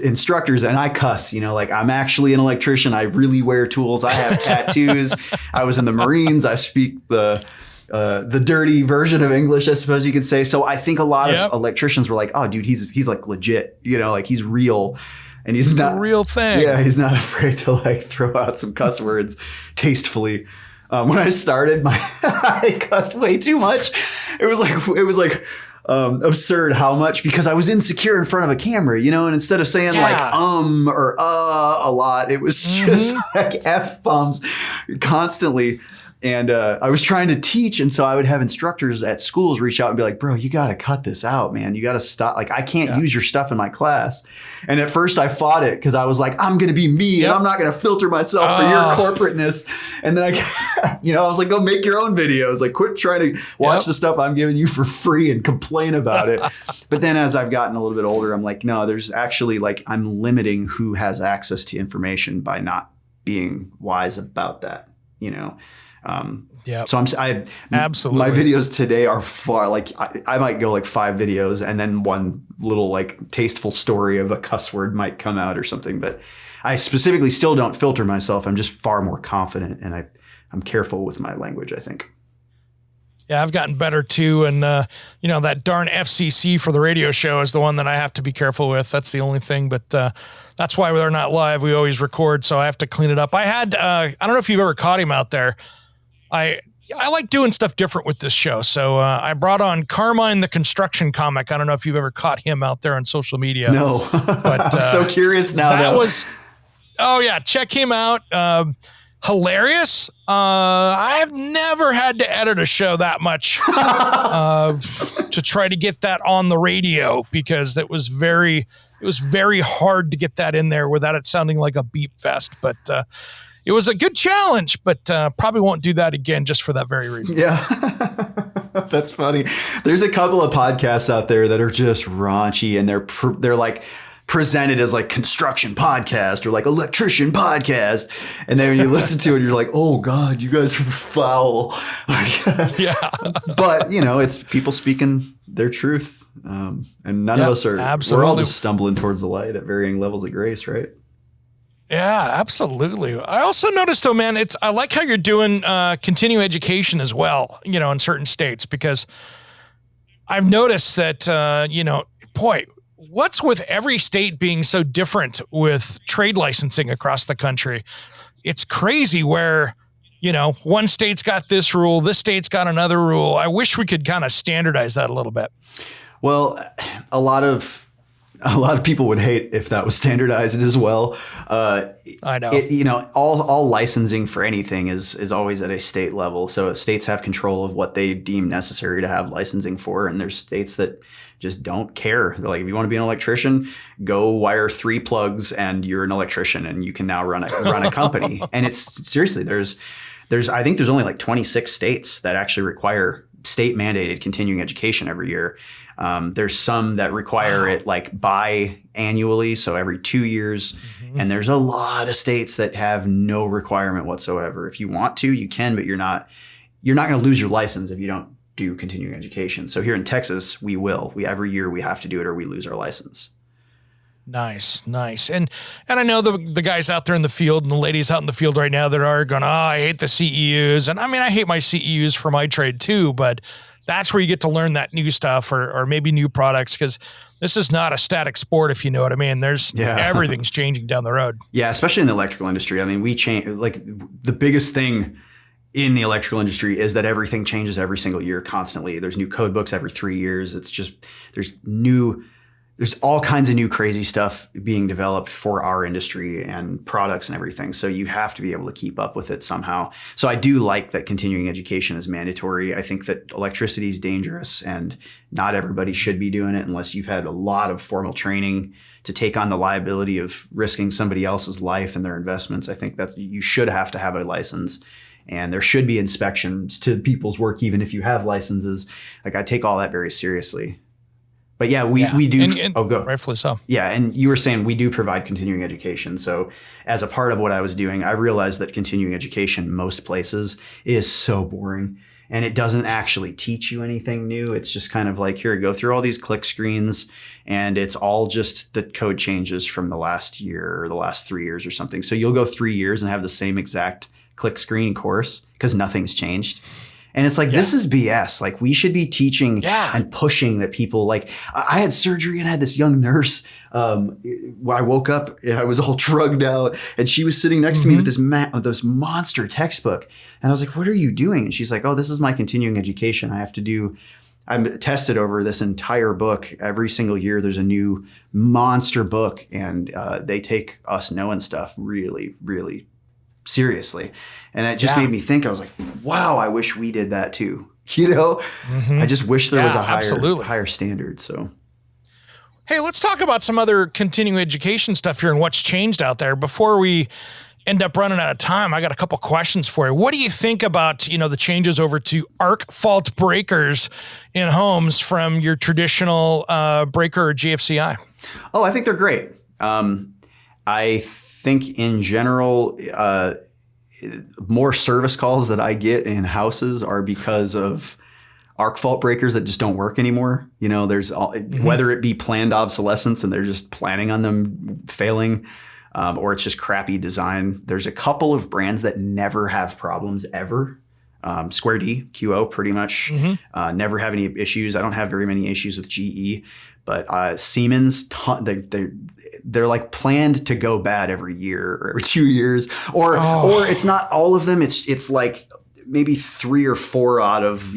instructors, and I cuss, like I'm actually an electrician. I really wear tools. I have tattoos. I was in the Marines. I speak the dirty version of English, I suppose you could say. So I think a lot of electricians were like, oh, dude, he's like legit, like he's real. And he's not a real thing. Yeah, he's not afraid to like throw out some cuss words tastefully. When I started, I cussed way too much. It was like absurd how much, because I was insecure in front of a camera, and instead of saying like or a lot, it was just like F-bombs constantly. And I was trying to teach. And so I would have instructors at schools reach out and be like, bro, you got to cut this out, man. You got to stop. Like, I can't use your stuff in my class. And at first I fought it because I was like, I'm going to be me and I'm not going to filter myself for your corporateness. And then I was like, go make your own videos. Like, quit trying to watch the stuff I'm giving you for free and complain about it. But then as I've gotten a little bit older, I'm like, no, there's actually like, I'm limiting who has access to information by not being wise about that, So I absolutely, my videos today are far, like I might go like 5 videos and then one little like tasteful story of a cuss word might come out or something. But I specifically still don't filter myself. I'm just far more confident, and I'm careful with my language, I think. Yeah, I've gotten better too. And, that darn FCC for the radio show is the one that I have to be careful with. That's the only thing. But that's why we're not live. We always record. So I have to clean it up. I had, I don't know if you've ever caught him out there. I like doing stuff different with this show. So I brought on Carmine, the construction comic. I don't know if you've ever caught him out there on social media. No, but I'm so curious now. Check him out. Hilarious. I have never had to edit a show that much to try to get that on the radio, because it was very hard to get that in there without it sounding like a beep fest. But it was a good challenge, but probably won't do that again just for that very reason. Yeah. That's funny. There's a couple of podcasts out there that are just raunchy, and they're like presented as like construction podcast or like electrician podcast. And then when you listen to it, you're like, oh God, you guys are foul. Yeah. But it's people speaking their truth. And none of us are, absolutely. We're all just stumbling towards the light at varying levels of grace, right? Yeah, absolutely. I also noticed though, man, I like how you're doing continuing education as well, in certain states, because I've noticed that, boy, what's with every state being so different with trade licensing across the country? It's crazy where, one state's got this rule, this state's got another rule. I wish we could kind of standardize that a little bit. Well, a lot of people would hate if that was standardized as well. I know. All licensing for anything is always at a state level. So states have control of what they deem necessary to have licensing for. And there's states that just don't care. They're like, if you want to be an electrician, go wire 3 plugs and you're an electrician and you can now run a company. And it's seriously, I think there's only like 26 states that actually require state mandated continuing education every year. There's some that require it like biannually, so every 2 years. Mm-hmm. And there's a lot of states that have no requirement whatsoever. If you want to, you can, but you're not going to lose your license if you don't do continuing education. So here in Texas, we will. Every year we have to do it or we lose our license. Nice. And I know the guys out there in the field and the ladies out in the field right now that are going, I hate the CEUs. And I mean, I hate my CEUs for my trade too, but that's where you get to learn that new stuff or maybe new products, because this is not a static sport, if you know what I mean. Everything's changing down the road. Yeah, especially in the electrical industry. I mean, we change, like the biggest thing in the electrical industry is that everything changes every single year constantly. There's new code books every 3 years. It's just, there's all kinds of new crazy stuff being developed for our industry and products and everything. So you have to be able to keep up with it somehow. So I do like that continuing education is mandatory. I think that electricity is dangerous and not everybody should be doing it unless you've had a lot of formal training to take on the liability of risking somebody else's life and their investments. I think that you should have to have a license. And there should be inspections to people's work, even if you have licenses. Like, I take all that very seriously. But yeah, we do. Go. Rightfully so. Yeah. And you were saying we do provide continuing education. So as a part of what I was doing, I realized that continuing education, most places, is so boring. And it doesn't actually teach you anything new. It's just kind of like, here, go through all these click screens. And it's all just the code changes from the last year or the last 3 years or something. So you'll go 3 years and have the same exact click screen course because nothing's changed. And it's like, this is BS. Like, we should be teaching and pushing that people, like, I had surgery and I had this young nurse. I woke up and I was all drugged out and she was sitting next to me with this monster textbook. And I was like, what are you doing? And she's like, oh, this is my continuing education. I'm tested over this entire book. Every single year, there's a new monster book. And they take us knowing stuff really, really seriously. And it just made me think, I was like, wow, I wish we did that too. I just wish there was a higher standard. So, hey, let's talk about some other continuing education stuff here and what's changed out there. Before we end up running out of time, I got a couple questions for you. What do you think about, the changes over to arc fault breakers in homes from your traditional breaker or GFCI? Oh, I think they're great. I think in general, more service calls that I get in houses are because of arc fault breakers that just don't work anymore. There's whether it be planned obsolescence and they're just planning on them failing, or it's just crappy design. There's a couple of brands that never have problems ever. Square D, QO, pretty much never have any issues. I don't have very many issues with GE. But Siemens, they're like planned to go bad every year or every 2 years, or it's not all of them. It's like maybe 3 or 4 out of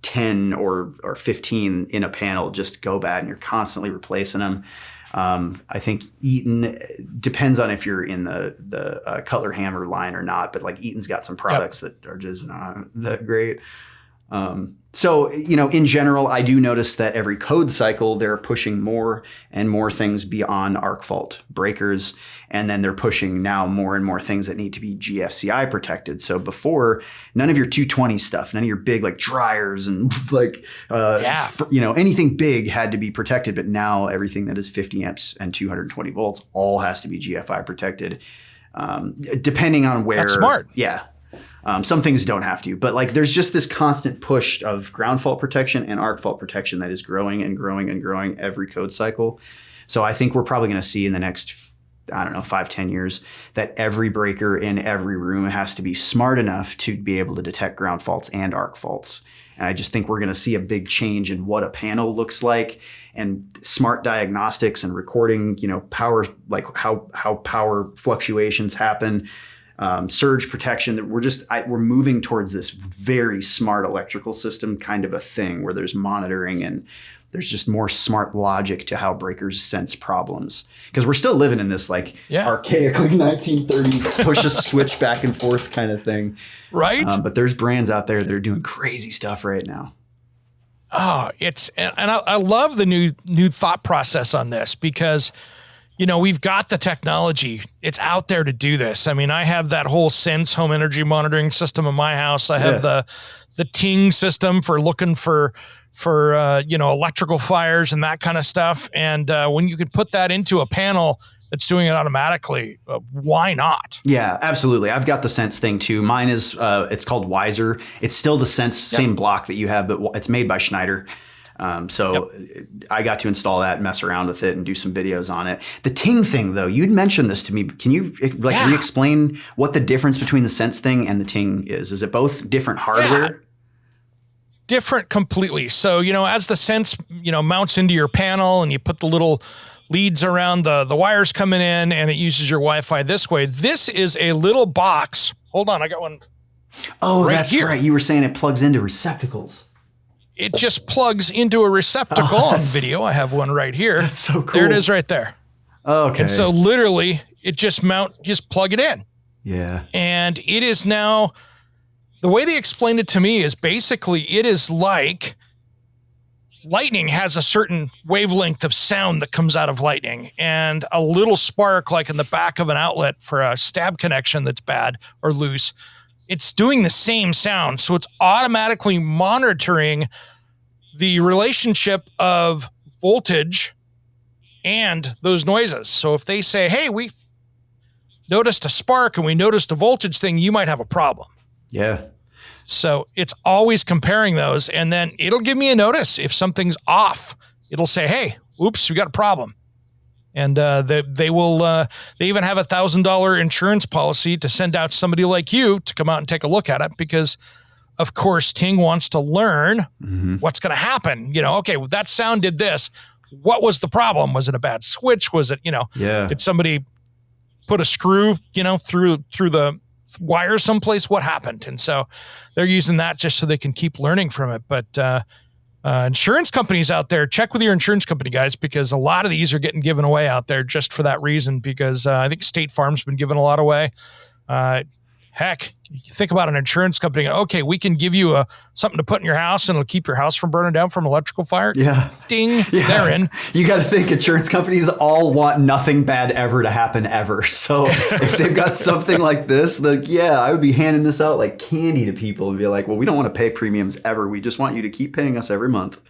10 or 15 in a panel just go bad, and you're constantly replacing them. I think Eaton depends on if you're in the Cutler Hammer line or not, but like Eaton's got some products that are just not that great. So, in general, I do notice that every code cycle, they're pushing more and more things beyond arc fault breakers. And then they're pushing now more and more things that need to be GFCI protected. So before, none of your 220 stuff, none of your big like dryers and like, anything big had to be protected. But now everything that is 50 amps and 220 volts all has to be GFI protected, depending on where. That's smart. Yeah. Some things don't have to, but like there's just this constant push of ground fault protection and arc fault protection that is growing and growing and growing every code cycle. So I think we're probably going to see in the next, 5-10 years that every breaker in every room has to be smart enough to be able to detect ground faults and arc faults. And I just think we're going to see a big change in what a panel looks like and smart diagnostics and recording, power, like how power fluctuations happen. Surge protection, that we're moving towards this very smart electrical system kind of a thing where there's monitoring and there's just more smart logic to how breakers sense problems. Because we're still living in this archaic like 1930s push a switch back and forth kind of thing. Right. But there's brands out there that are doing crazy stuff right now. Oh, I love the new thought process on this because we've got the technology. It's out there to do this. I mean, I have that whole Sense home energy monitoring system in my house. I have the Ting system for looking for electrical fires and that kind of stuff. And when you could put that into a panel, that's doing it automatically, why not? Yeah, absolutely. I've got the Sense thing too. Mine is, it's called Wiser. It's still the Sense, same block that you have, but it's made by Schneider. So I got to install that, mess around with it, and do some videos on it. The Ting thing, though, you'd mentioned this to me. Can you re-explain what the difference between the Sense thing and the Ting is? Is it both different hardware? Yeah. Different completely. So, as the Sense, mounts into your panel and you put the little leads around the wires coming in and it uses your Wi-Fi this way. This is a little box. Hold on, I got one. Oh, that's right. You were saying it plugs into receptacles. It just plugs into a receptacle on video. I have one right here. That's so cool. There it is right there. Okay. And so literally it just plug it in. Yeah. And it is now, the way they explained it to me is basically it is like lightning has a certain wavelength of sound that comes out of lightning, and a little spark like in the back of an outlet for a stab connection that's bad or loose. It's doing the same sound. So it's automatically monitoring the relationship of voltage and those noises. So if they say, hey, we noticed a spark and we noticed a voltage thing, you might have a problem. Yeah. So it's always comparing those, and then it'll give me a notice if something's off. It'll say, hey, oops, we got a problem. And they even have $1,000 insurance policy to send out somebody like you to come out and take a look at it, because of course Ting wants to learn what's going to happen. Okay, well, that sound did this. What was the problem? Was it a bad switch? Was it, did somebody put a screw, through the wire someplace? What happened? And so they're using that just so they can keep learning from it. But insurance companies out there, check with your insurance company, guys, because a lot of these are getting given away out there just for that reason, because I think State Farm's been giving a lot away. Heck, you think about an insurance company. Okay, we can give you something to put in your house and it'll keep your house from burning down from electrical fire. Yeah. Ding. Yeah. They're in. You got to think insurance companies all want nothing bad ever to happen ever. So if they've got something like this, I would be handing this out like candy to people and be like, well, we don't want to pay premiums ever. We just want you to keep paying us every month.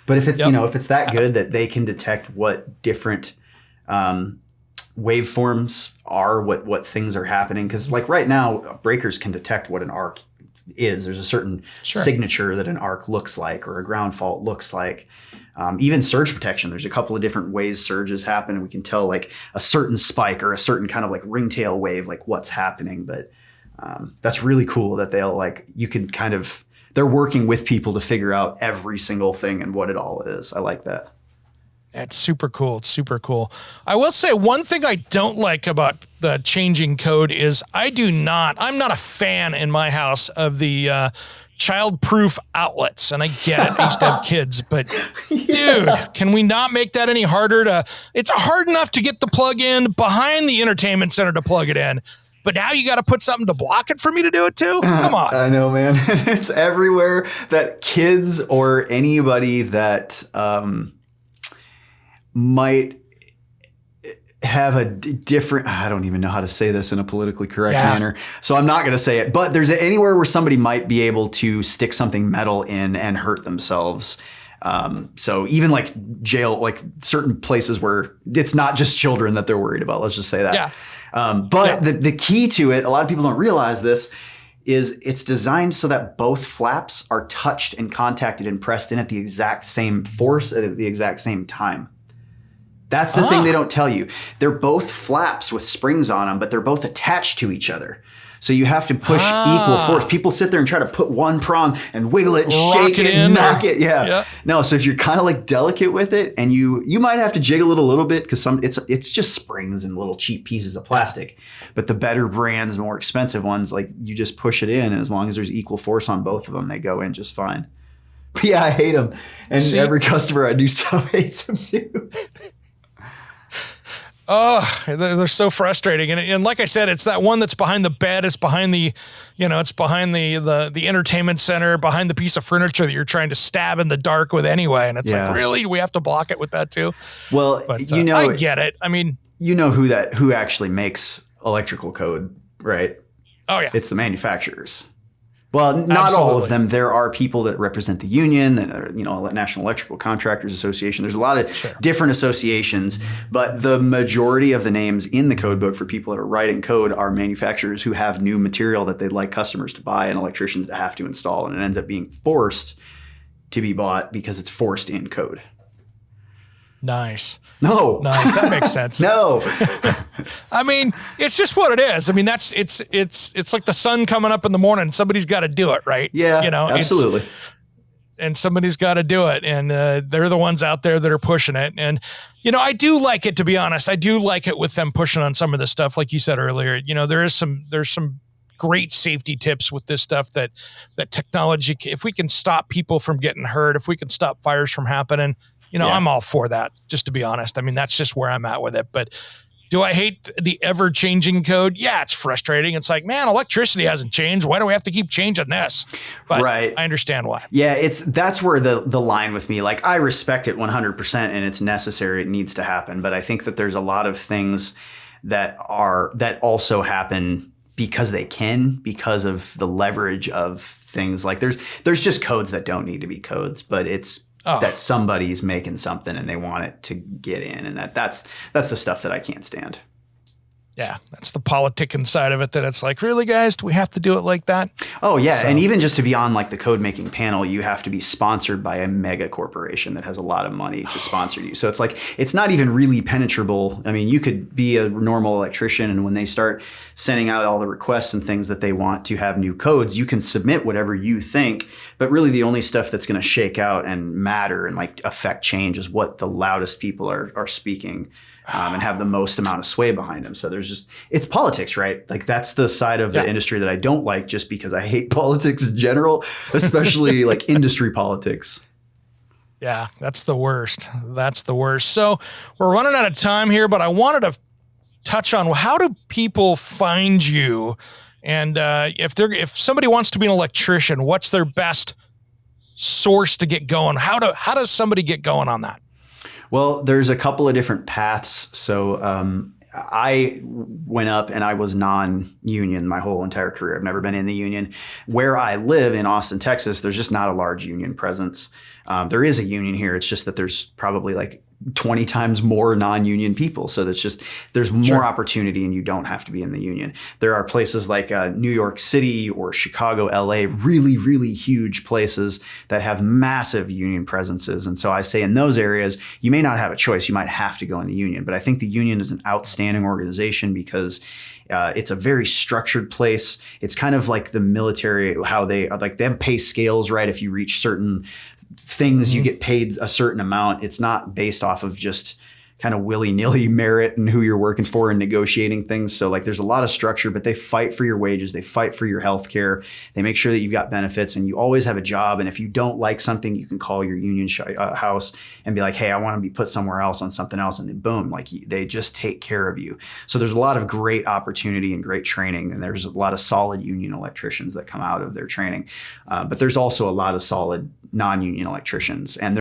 But if it's, if it's that good that they can detect what different waveforms are, what things are happening, because like right now breakers can detect what an arc is. There's a certain signature that an arc looks like or a ground fault looks like. Even surge protection, there's a couple of different ways surges happen. We can tell like a certain spike or a certain kind of like ringtail wave, like what's happening. But that's really cool that they're working with people to figure out every single thing and what it all is. I like that. It's super cool. It's super cool. I will say one thing I don't like about the changing code is I'm not a fan in my house of the child-proof outlets. And I get it. I used to have kids, but dude, can we not make that any harder it's hard enough to get the plug in behind the entertainment center to plug it in. But now you got to put something to block it for me to do it too? Come on. I know, man. It's everywhere that kids or anybody that might have a different, I don't even know how to say this in a politically correct manner. So I'm not going to say it, but there's anywhere where somebody might be able to stick something metal in and hurt themselves. So even like jail, like certain places where it's not just children that they're worried about. Let's just say that. Yeah. The key to it, a lot of people don't realize this, is it's designed so that both flaps are touched and contacted and pressed in at the exact same force at the exact same time. That's the thing they don't tell you. They're both flaps with springs on them, but they're both attached to each other. So you have to push equal force. People sit there and try to put one prong and wiggle it, and shake it, and knock it. Yeah. No, so if you're kind of like delicate with it, and you might have to jiggle it a little bit because it's just springs and little cheap pieces of plastic. But the better brands, more expensive ones, like you just push it in, and as long as there's equal force on both of them, they go in just fine. But yeah, I hate them, and every customer I do stuff hates them too. Oh, they're so frustrating. And like I said, it's that one that's behind the bed. It's behind it's behind the entertainment center, behind the piece of furniture that you're trying to stab in the dark with anyway. And it's like, really? We have to block it with that too? Well, but, I get it. I mean, who actually makes electrical code, right? Oh yeah. It's the manufacturers. Well, not all Absolutely. of them. There are people that represent the union, that are, National Electrical Contractors Association. There's a lot of different associations, but the majority of the names in the code book for people that are writing code are manufacturers who have new material that they'd like customers to buy and electricians to have to install. And it ends up being forced to be bought because it's forced in code. Nice. No. Nice. That makes sense. No. I mean, it's just what it is. I mean, it's like the sun coming up in the morning. Somebody's got to do it, right? Yeah, absolutely. And somebody's got to do it. And they're the ones out there that are pushing it. And, I do like it, to be honest. I do like it with them pushing on some of this stuff. Like you said earlier, there's some great safety tips with this stuff that technology, if we can stop people from getting hurt, if we can stop fires from happening, I'm all for that, just to be honest. I mean, that's just where I'm at with it. But do I hate the ever-changing code? Yeah, it's frustrating. It's like, man, electricity hasn't changed. Why do we have to keep changing this? But right. I understand why. Yeah, that's where the line with me, like, I respect it 100% and it's necessary. It needs to happen. But I think that there's a lot of things that also happen because they can, because of the leverage of things. Like there's just codes that don't need to be codes, but it's that somebody's making something and they want it to get in, and that's the stuff that I can't stand. Yeah, that's the politicking side of it, that it's like, really, guys, do we have to do it like that? Oh, yeah. So, and even just to be on like the code making panel, you have to be sponsored by a mega corporation that has a lot of money to sponsor you. So it's like, it's not even really penetrable. I mean, you could be a normal electrician, and when they start sending out all the requests and things that they want to have new codes, you can submit whatever you think. But really the only stuff that's going to shake out and matter and like affect change is what the loudest people are speaking. And have the most amount of sway behind them. So it's politics, right? Like that's the side of the industry that I don't like, just because I hate politics in general, especially like industry politics. Yeah, that's the worst. That's the worst. So we're running out of time here, but I wanted to touch on, how do people find you? And if somebody wants to be an electrician, what's their best source to get going? How does somebody get going on that? Well, there's a couple of different paths. So I went up and I was non-union my whole entire career. I've never been in the union. Where I live in Austin, Texas, there's just not a large union presence. There is a union here. It's just that there's probably like 20 times more non-union people. So there's more opportunity, and you don't have to be in the union. There are places like New York City or Chicago, LA, really, really huge places that have massive union presences. And so I say in those areas, you may not have a choice. You might have to go in the union. But I think the union is an outstanding organization because it's a very structured place. It's kind of like the military, how they have pay scales, right? If you reach certain things, you get paid a certain amount. It's not based off of just kind of willy-nilly merit and who you're working for and negotiating things. So like there's a lot of structure, but they fight for your wages. They fight for your health care. They make sure that you've got benefits and you always have a job. And if you don't like something, you can call your union house and be like, hey, I want to be put somewhere else on something else. And then boom, like they just take care of you. So there's a lot of great opportunity and great training. And there's a lot of solid union electricians that come out of their training. But there's also a lot of solid non-union electricians. And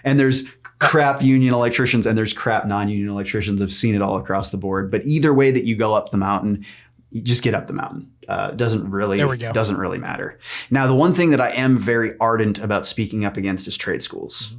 there's crap union electricians and there's crap non-union electricians. I've seen it all across the board. But either way that you go up the mountain, you just get up the mountain. Doesn't really matter. Now, the one thing that I am very ardent about speaking up against is trade schools.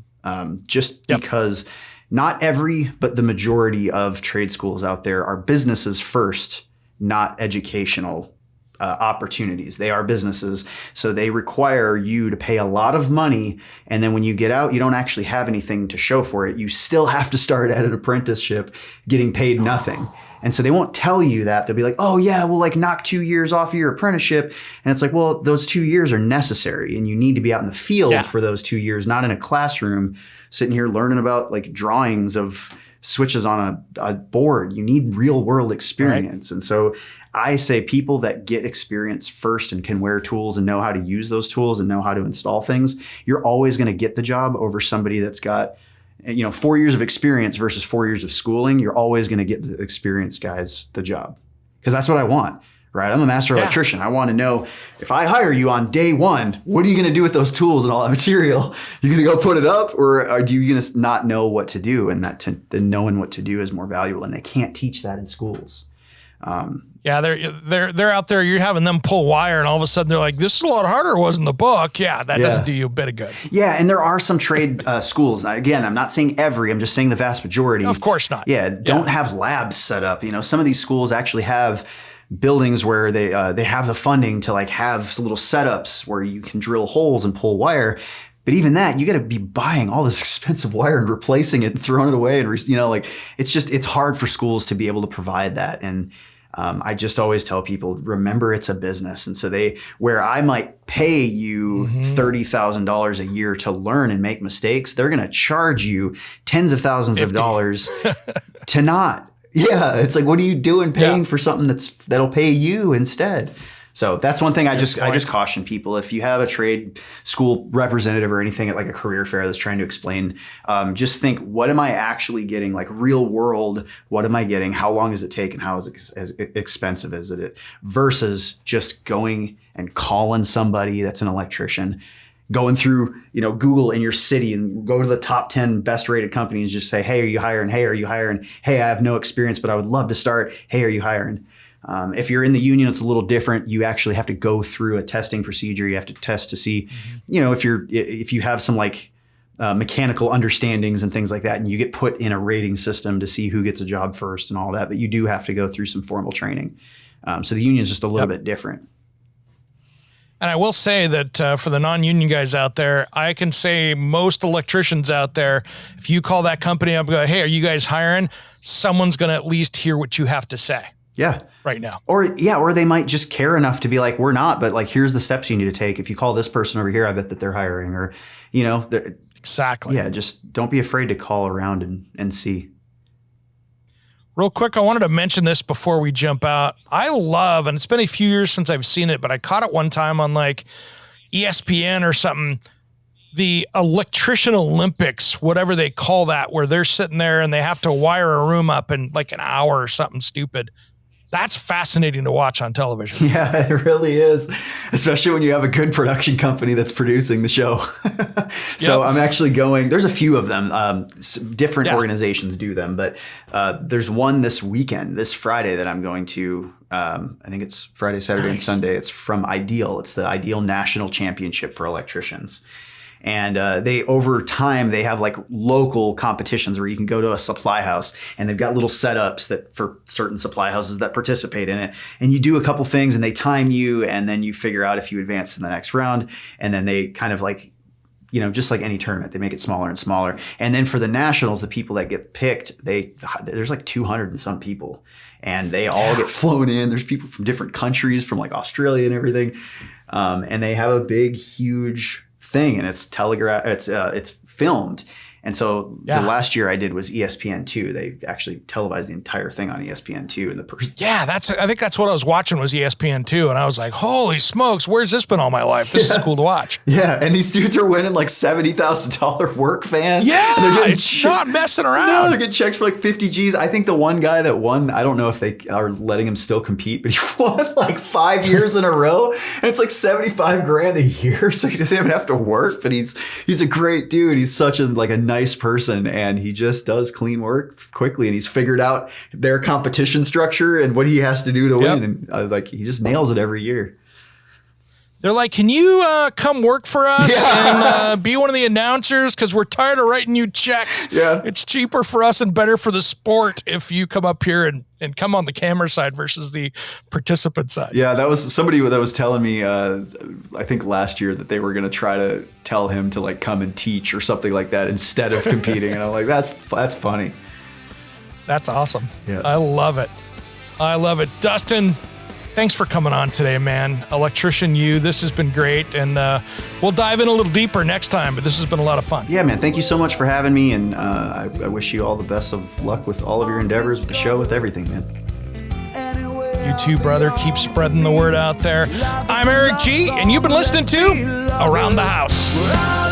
Because not every, but the majority of trade schools out there are businesses first, not educational opportunities. They are businesses. So they require you to pay a lot of money. And then when you get out, you don't actually have anything to show for it. You still have to start at an apprenticeship getting paid nothing. And so they won't tell you that. They'll be like, oh yeah, we'll like knock 2 years off of your apprenticeship. And it's like, well, those 2 years are necessary and you need to be out in the field for those 2 years, not in a classroom sitting here learning about like drawings of switches on a board. You need real world experience. Right. And so I say people that get experience first and can wear tools and know how to use those tools and know how to install things, you're always going to get the job over somebody that's got 4 years of experience versus 4 years of schooling. You're always going to get the experienced guys the job, because that's what I want, right? I'm a master electrician. I want to know, if I hire you on day one, what are you going to do with those tools and all that material? You're going to go put it up, or are you going to not know what to do? And knowing what to do is more valuable, and they can't teach that in schools. Yeah, they're out there. You're having them pull wire, and all of a sudden they're like, "This is a lot harder. It was in the book." Yeah, that doesn't do you a bit of good. Yeah, and there are some trade schools. Again, I'm not saying every. I'm just saying the vast majority. Of course not. Yeah, don't have labs set up. You know, some of these schools actually have buildings where they have the funding to like have little setups where you can drill holes and pull wire. But even that, you got to be buying all this expensive wire and replacing it and throwing it away. And, like, it's hard for schools to be able to provide that. And I just always tell people, remember, it's a business. And so where I might pay you $30,000 a year to learn and make mistakes, they're going to charge you tens of thousands of dollars to not. Yeah. It's like, what are you doing paying for something that'll pay you instead? So that's one thing I just caution people. If you have a trade school representative or anything at like a career fair that's trying to explain, just think, what am I actually getting? Like real world, what am I getting? How long does it take and how as expensive is it? Versus just going and calling somebody that's an electrician, going through, Google in your city and go to the top 10 best rated companies, just say, hey, are you hiring? Hey, are you hiring? Hey, I have no experience, but I would love to start. Hey, are you hiring? If you're in the union, it's a little different. You actually have to go through a testing procedure. You have to test to see, if you have some like mechanical understandings and things like that, and you get put in a rating system to see who gets a job first and all that. But you do have to go through some formal training. So the union is just a little bit different. And I will say that for the non-union guys out there, I can say most electricians out there, if you call that company up and go, hey, are you guys hiring? Someone's going to at least hear what you have to say. Yeah. Right now. Or they might just care enough to be like, we're not, but like, here's the steps you need to take. If you call this person over here, I bet that they're hiring, or, Exactly. Yeah. Just don't be afraid to call around and see. Real quick, I wanted to mention this before we jump out. I love, and it's been a few years since I've seen it, but I caught it one time on like ESPN or something, the Electrician Olympics, whatever they call that, where they're sitting there and they have to wire a room up in like an hour or something stupid. That's fascinating to watch on television. Yeah, it really is, especially when you have a good production company that's producing the show. So I'm actually there's a few of them. Different organizations do them, but there's one this weekend, this Friday, that I'm going to. I think it's Friday, Saturday, and Sunday. It's from Ideal. It's the Ideal National Championship for Electricians. And over time, they have like local competitions where you can go to a supply house and they've got little setups that for certain supply houses that participate in it. And you do a couple things and they time you, and then you figure out if you advance to the next round. And then they kind of like, just like any tournament, they make it smaller and smaller. And then for the nationals, the people that get picked, there's like 200 and some people, and they all get flown in. There's people from different countries, from like Australia and everything. And they have a big, huge thing, and it's it's filmed. And so the last year I did was ESPN2. They actually televised the entire thing on ESPN2. And I think that's what I was watching was ESPN2. And I was like, holy smokes, where's this been all my life? This is cool to watch. Yeah. And these dudes are winning like $70,000 work fans. Yeah. It's not messing around. No, they're getting checks for like 50 G's. I think the one guy that won, I don't know if they are letting him still compete, but he won like 5 years in a row. And it's like $75,000 a year. So he doesn't even have to work, but he's a great dude. He's such a nice person, and he just does clean work quickly, and he's figured out their competition structure and what he has to do to win, and he just nails it every year. They're like, can you come work for us and be one of the announcers, because we're tired of writing you checks. It's cheaper for us and better for the sport if you come up here and come on the camera side versus the participant side. That was somebody that was telling me, I think last year, that they were going to try to tell him to like come and teach or something like that instead of competing. And I'm like, that's funny. That's awesome. I love it. Dustin, thanks for coming on today, man. Electrician U, this has been great. And we'll dive in a little deeper next time, but this has been a lot of fun. Yeah, man. Thank you so much for having me. And I wish you all the best of luck with all of your endeavors, with the show, with everything, man. You too, brother. Keep spreading the word out there. I'm Eric G., and you've been listening to Around the House.